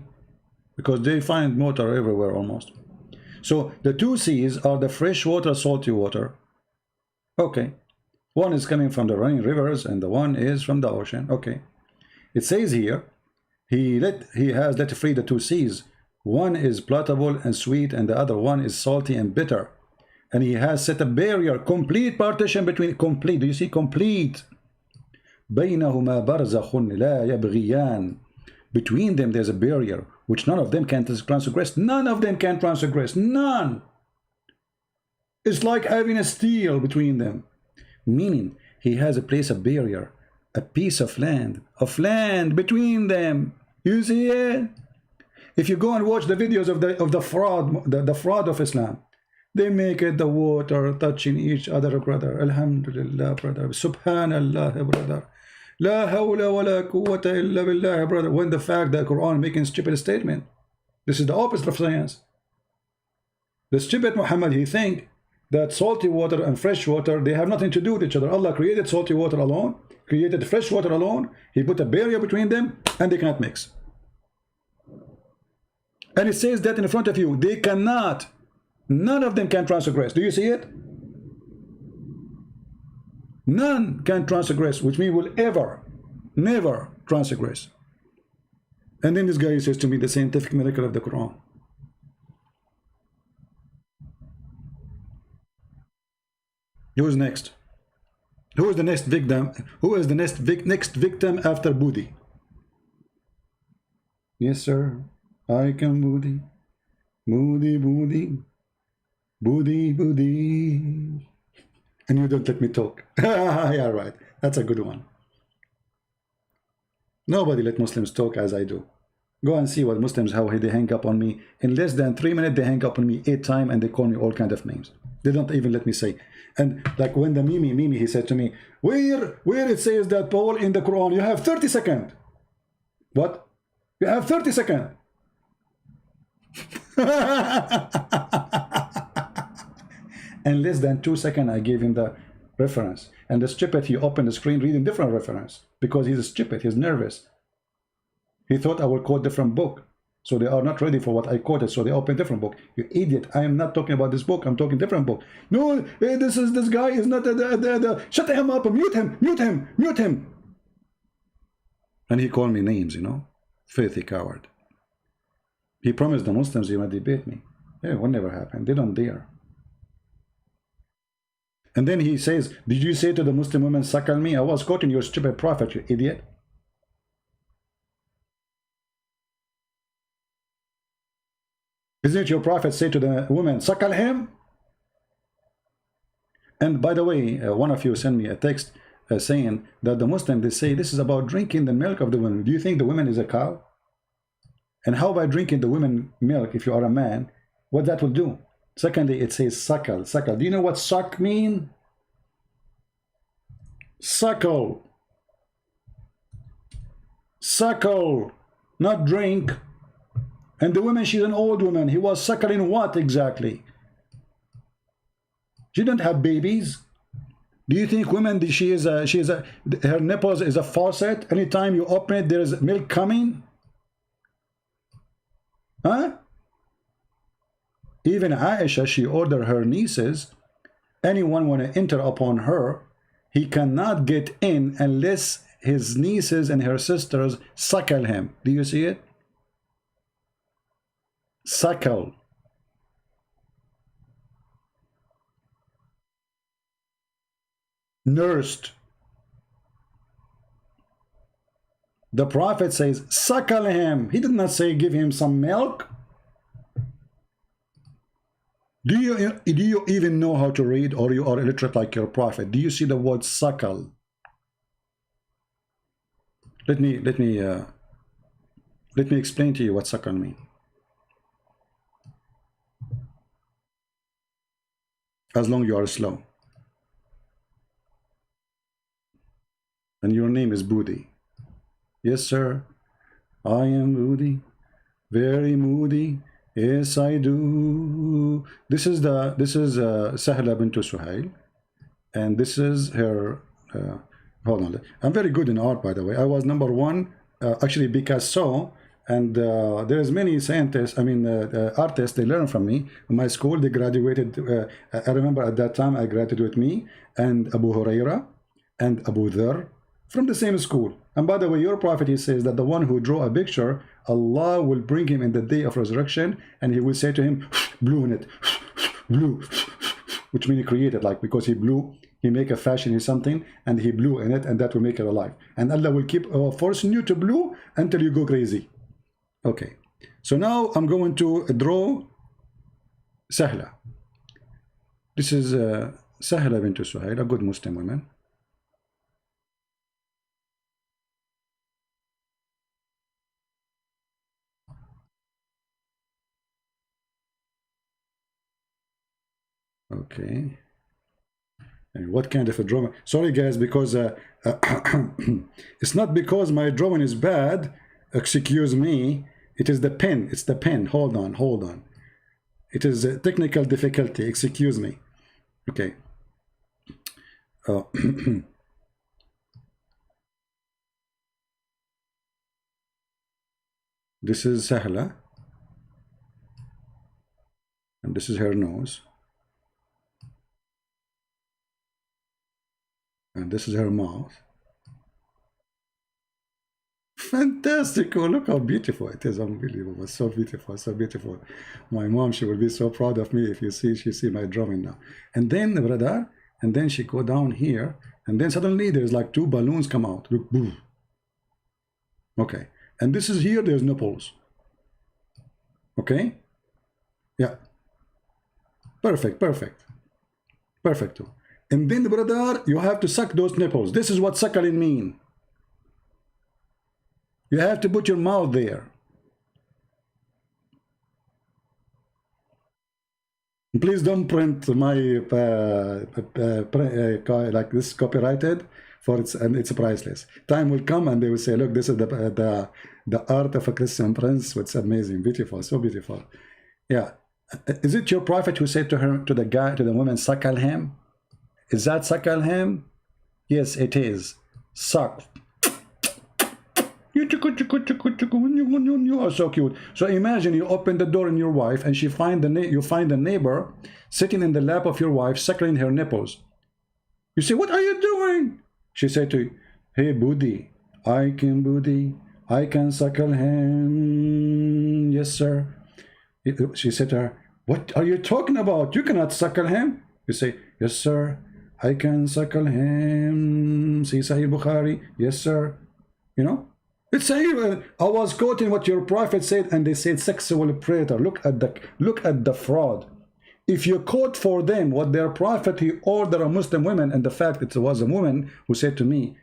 because they find water everywhere almost. So the two seas are the fresh water, salty water. Okay. One is coming from the running rivers and the one is from the ocean. Okay. It says here, he has let free the two seas. One is potable and sweet and the other one is salty and bitter. And he has set a barrier, complete partition between, complete, do you see, complete. بينهما برزخ لا يبغيان. Between them there's a barrier which none of them can transgress. None of them can transgress. None. It's like having a steel between them. Meaning he has a place of barrier, a piece of land between them. You see it? If you go and watch the videos of the fraud, the fraud of Islam, they make it the water touching each other, brother. Alhamdulillah, brother. Subhanallah, brother. La hawla wa la quwwata illa billah, brother. When the fact that Quran making stupid statement. This is the opposite of science. The stupid Muhammad, he think that salty water and fresh water, they have nothing to do with each other. Allah created salty water alone, created fresh water alone. He put a barrier between them, and they cannot mix. And it says that in front of you, they cannot. None of them can transgress. Do you see it? None can transgress, which means will ever, never transgress. And then this guy says to me the scientific miracle of the Quran. Who is next? Who is the next victim? Who is the next victim after Budi? Yes, sir. I can Budi. Budi, Budi. Budi, Budi. And you don't let me talk. Yeah, right. That's a good one. Nobody let Muslims talk as I do. Go and see what Muslims, how they hang up on me. In less than 3 minutes, they hang up on me 8 times and they call me all kind of names. They don't even let me say. And like when the Mimi, he said to me, where it says that, Paul, in the Quran, you have 30 seconds. What? You have 30 seconds. And less than 2 seconds, I gave him the reference. And the stupid, he opened the screen reading different reference because he's stupid, he's nervous. He thought I would quote different book. So they are not ready for what I quoted, so they open different book. You idiot, I am not talking about this book, I'm talking different book. No, this guy is not shut him up, mute him. And he called me names, you know, filthy coward. He promised the Muslims he would debate me. Yeah, it will never happen, they don't dare. And then he says, did you say to the Muslim women, suckle me? I was quoting your stupid prophet, you idiot. Isn't it your prophet say to the woman, suckle him? And by the way, one of you sent me a text saying that the Muslims, they say this is about drinking the milk of the women. Do you think the woman is a cow? And how about drinking the women milk if you are a man? What that will do? Secondly, it says suckle. Suckle. Do you know what suck mean? Suckle. Suckle. Not drink. And the woman, she's an old woman. He was suckling what exactly? She didn't have babies. Do you think women, her nipples is a faucet? Anytime you open it, there is milk coming? Huh? Even Aisha, she ordered her nieces, anyone want to enter upon her, he cannot get in unless his nieces and her sisters suckle him. Do you see it? Suckle. Nursed. The prophet says, suckle him. He did not say give him some milk. Do you even know how to read, or you are illiterate like your prophet? Do you see the word suckle? Let me explain to you what suckle means. As long as you are slow. And your name is Budi. Yes, sir. I am Budi. Very moody. Yes, I do. This is Sahla bint Suhail, and this is her. Hold on. I'm very good in art, by the way. I was #1, actually Picasso, and there's many scientists. I mean, artists. They learn from me. In my school, they graduated. I remember at that time, I graduated with me and Abu Huraira and Abu Dharr from the same school. And by the way, your prophet, he says that the one who draw a picture, Allah will bring him in the day of resurrection, and he will say to him, blew in it, blew, which means he created, like, because he blew, he make a fashion in something, and he blew in it, and that will make it alive. And Allah will keep forcing you to blow until you go crazy. Okay, so now I'm going to draw Sahla. This is Sahla bint Suhail, a good Muslim woman. Okay. And what kind of a drawing? Sorry guys, because it's not because my drawing is bad, excuse me, It is the pen. It's the pen. Hold on, hold on. It is a technical difficulty. Excuse me. Okay. This is Sahla. And this is her nose. And this is her mouth. Fantastic. Oh, look how beautiful it is. Unbelievable. So beautiful, so beautiful. My mom, she will be so proud of me if she see my drawing now. And then, brother, and then she go down here, and then suddenly there's like 2 balloons come out. Look, boom. Okay. And this is here, there's nipples. Okay? Yeah. Perfect, perfect. Perfect. And then, brother, you have to suck those nipples. This is what suckling mean. You have to put your mouth there. Please don't print my like this copyrighted, for it's priceless. Time will come and they will say, look, this is the art of a Christian prince. It's amazing, beautiful, so beautiful. Yeah. Is it your prophet who said to the woman, suckle him? Is that suckle him? Yes, it is. Suck. So cute. So imagine you open the door in your wife and you find the neighbor sitting in the lap of your wife suckling her nipples. You say, what are you doing? She said to you, hey Budi, I can suckle him. Yes sir. She said to her, what are you talking about? You cannot suckle him. You say, yes sir, I can suckle him. See Sahih Bukhari. Yes sir. You know, it's Sahih. I was quoting what your prophet said, and they said sexual predator. Look at the fraud. If you quote for them what their prophet he ordered a Muslim women, and the fact it was a woman who said to me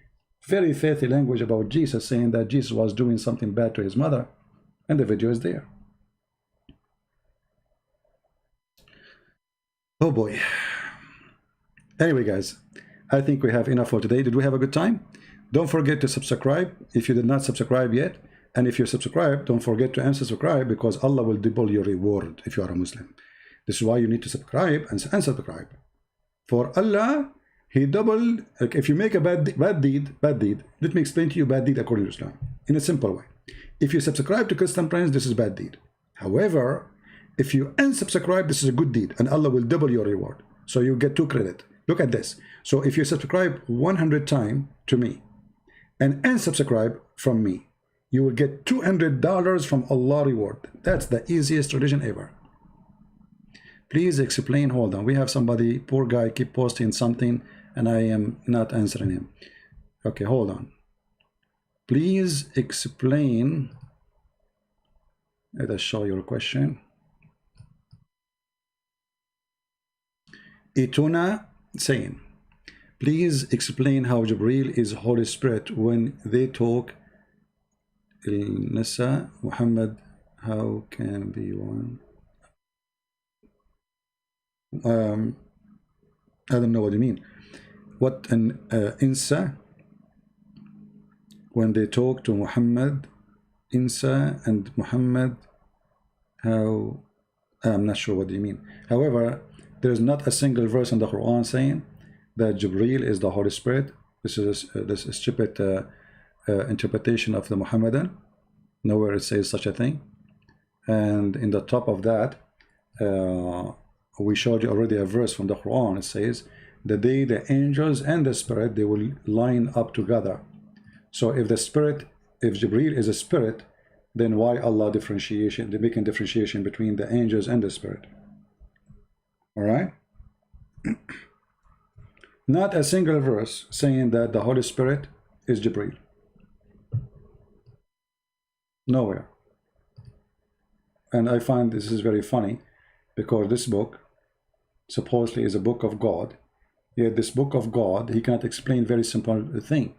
very filthy language about Jesus, saying that Jesus was doing something bad to his mother, and the video is there. Oh boy. Anyway, guys, I think we have enough for today. Did we have a good time? Don't forget to subscribe if you did not subscribe yet. And if you're subscribed, don't forget to unsubscribe, because Allah will double your reward if you are a Muslim. This is why you need to subscribe and unsubscribe. For Allah, He doubled. Like if you make a bad deed, let me explain to you bad deed according to Islam in a simple way. If you subscribe to Christian Prince, this is bad deed. However, if you unsubscribe, this is a good deed, and Allah will double your reward. So you get 2 credit. Look at this. So if you subscribe 100 times to me and unsubscribe from me, you will get $200 from Allah reward. That's the easiest religion ever. Please explain. Hold on. We have somebody, poor guy, keep posting something and I am not answering him. Okay, hold on. Please explain. Let us show your question. Ituna saying, please explain how Jibreel is Holy Spirit when they talk. Nisa Muhammad, how can be one? I don't know what you mean. What an Insa when they talk to Muhammad, Insa and Muhammad, how? I'm not sure what you mean. However, there's not a single verse in the Quran saying that Jibreel is the Holy Spirit. This is a stupid interpretation of the Mohammedan. Nowhere it says such a thing. And in the top of that, we showed you already a verse from the Quran. It says, the day the angels and the spirit, they will line up together. So if Jibreel is a spirit, then why Allah differentiation? They're making differentiation between the angels and the spirit. All right. Not a single verse saying that the Holy Spirit is Jibreel. Nowhere. And I find this is very funny, because this book supposedly is a book of God. Yet this book of God, he cannot explain very simple thing.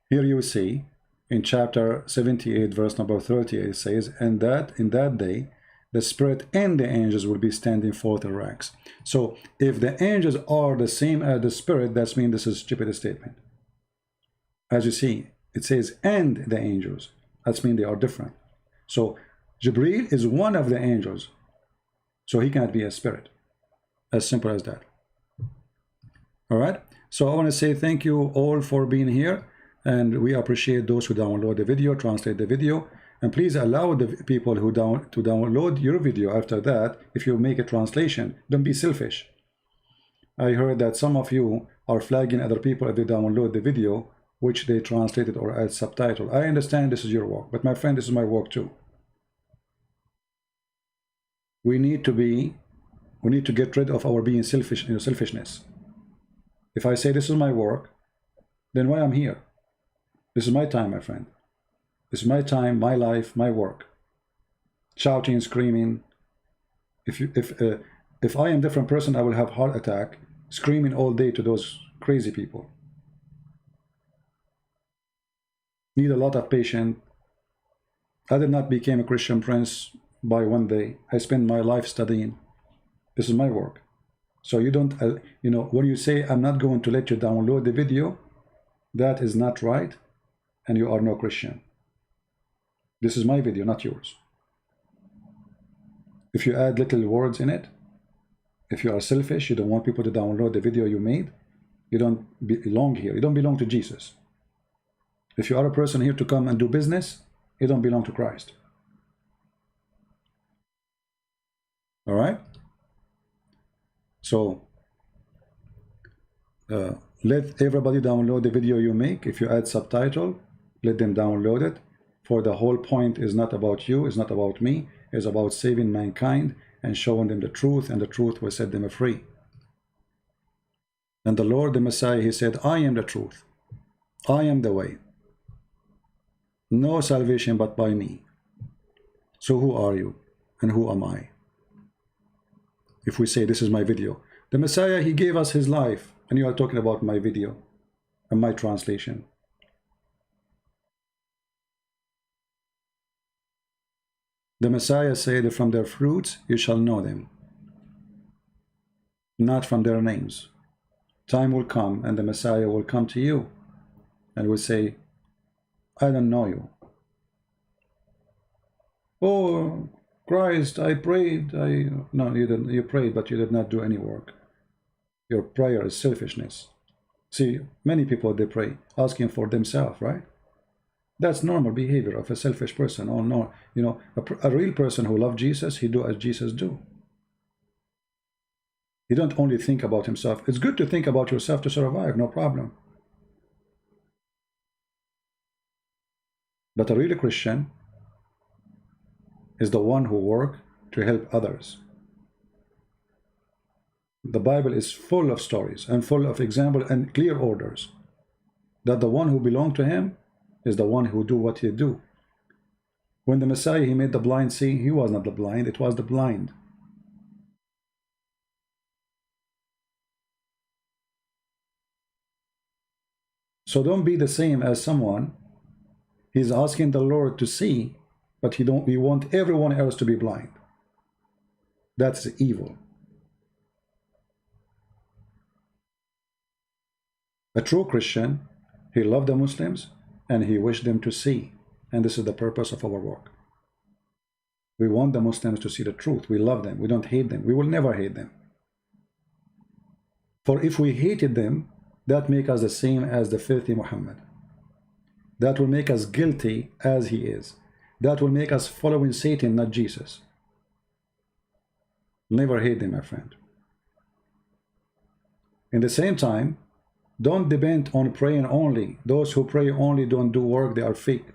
Here you see in chapter 78, verse number 38, it says, and that in that day, the spirit and the angels will be standing forth in ranks. So if the angels are the same as the spirit, that means this is a stupid statement. As you see, it says, and the angels. That means they are different. So Jibreel is one of the angels, so he cannot be a spirit. As simple as that. All right. So I want to say thank you all for being here, and we appreciate those who download the video, translate the video, and please allow the people who download your video after that. If you make a translation, don't be selfish. I heard that some of you are flagging other people if they download the video which they translated or add subtitle. I understand this is your work, but my friend, this is my work too. We need to get rid of our being selfish, selfishness. If I say this is my work, then why I'm here? This is my time, my friend. This is my time, my life, my work. Shouting, screaming. If I am a different person, I will have heart attack, screaming all day to those crazy people. Need a lot of patience. I did not become a Christian prince by one day. I spent my life studying. This is my work. So you don't, when you say, I'm not going to let you download the video, that is not right, and you are no Christian. This is my video, not yours. If you add little words in it, if you are selfish, you don't want people to download the video you made, you don't belong here. You don't belong to Jesus. If you are a person here to come and do business, you don't belong to Christ. All right? So, let everybody download the video you make. If you add subtitle, let them download it. For the whole point is not about you, it's not about me, it's about saving mankind and showing them the truth, and the truth will set them free. And the Lord, the Messiah, he said, I am the truth. I am the way. No salvation but by me. So who are you and who am I? If we say this is my video, the Messiah, he gave us his life, and you are talking about my video and my translation. The Messiah said, from their fruits you shall know them, not from their names. Time will come and the Messiah will come to you and will say, I don't know you. Oh, Christ, I prayed. No, you didn't. You prayed, but you did not do any work. Your prayer is selfishness. See, many people, they pray asking for themselves, right? That's normal behavior of a selfish person. Oh no, a real person who loves Jesus, he do as Jesus do. He don't only think about himself. It's good to think about yourself to survive, no problem. But a real Christian is the one who works to help others. The Bible is full of stories and full of examples and clear orders that the one who belongs to him is the one who do what he do. When the Messiah, he made the blind see, he was not the blind, it was the blind. So don't be the same as someone. He's asking the Lord to see, but he want everyone else to be blind. That's evil. A true Christian, he loved the Muslims and he wished them to see. And this is the purpose of our work. We want the Muslims to see the truth. We love them. We don't hate them. We will never hate them. For if we hated them, that make us the same as the filthy Muhammad. That will make us guilty as he is. That will make us following Satan, not Jesus. Never hate them, my friend. In the same time, don't depend on praying only. Those who pray only don't do work, they are fake.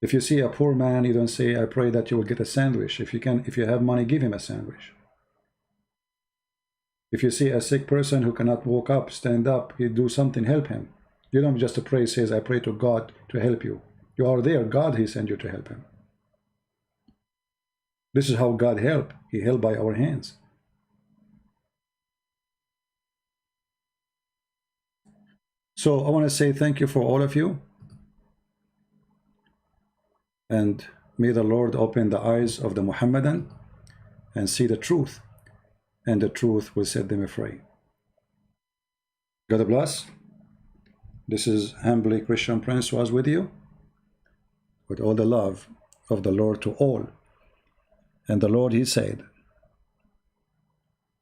If you see a poor man, you don't say, I pray that you will get a sandwich. If you have money, give him a sandwich. If you see a sick person who cannot walk up, stand up, you do something, help him. You don't just pray, says, I pray to God to help you. You are there, God, he sent you to help him. This is how God help. He helped by our hands. So I want to say thank you for all of you. And may the Lord open the eyes of the Mohammedan and see the truth. And the truth will set them free. God bless. This is humbly Christian Prince was with you with all the love of the Lord to all. And the Lord, he said,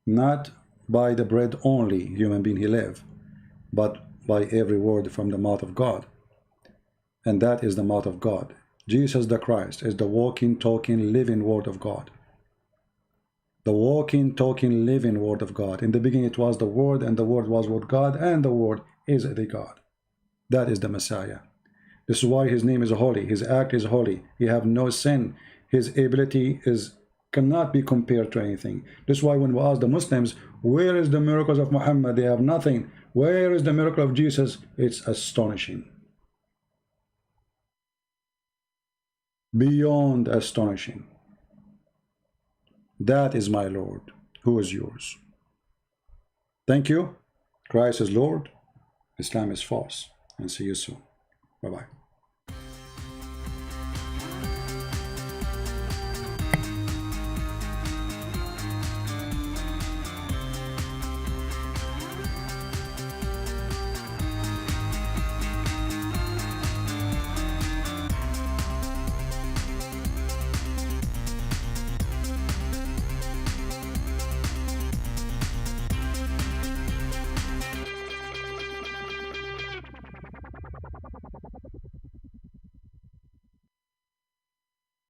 not by the bread only, human being, he live, but by every word from the mouth of God. And that is the mouth of God. Jesus the Christ is the walking, talking, living word of God. The walking, talking, living word of God. In the beginning it was the Word, and the Word was with God, and the Word is the God. That is the Messiah. This is why his name is holy. His act is holy. He have no sin. His ability cannot be compared to anything. This is why when we ask the Muslims, where is the miracles of Muhammad? They have nothing. Where is the miracle of Jesus? It's astonishing. Beyond astonishing. That is my Lord. Who is yours? Thank you. Christ is Lord. Islam is false. And see you soon. Bye-bye.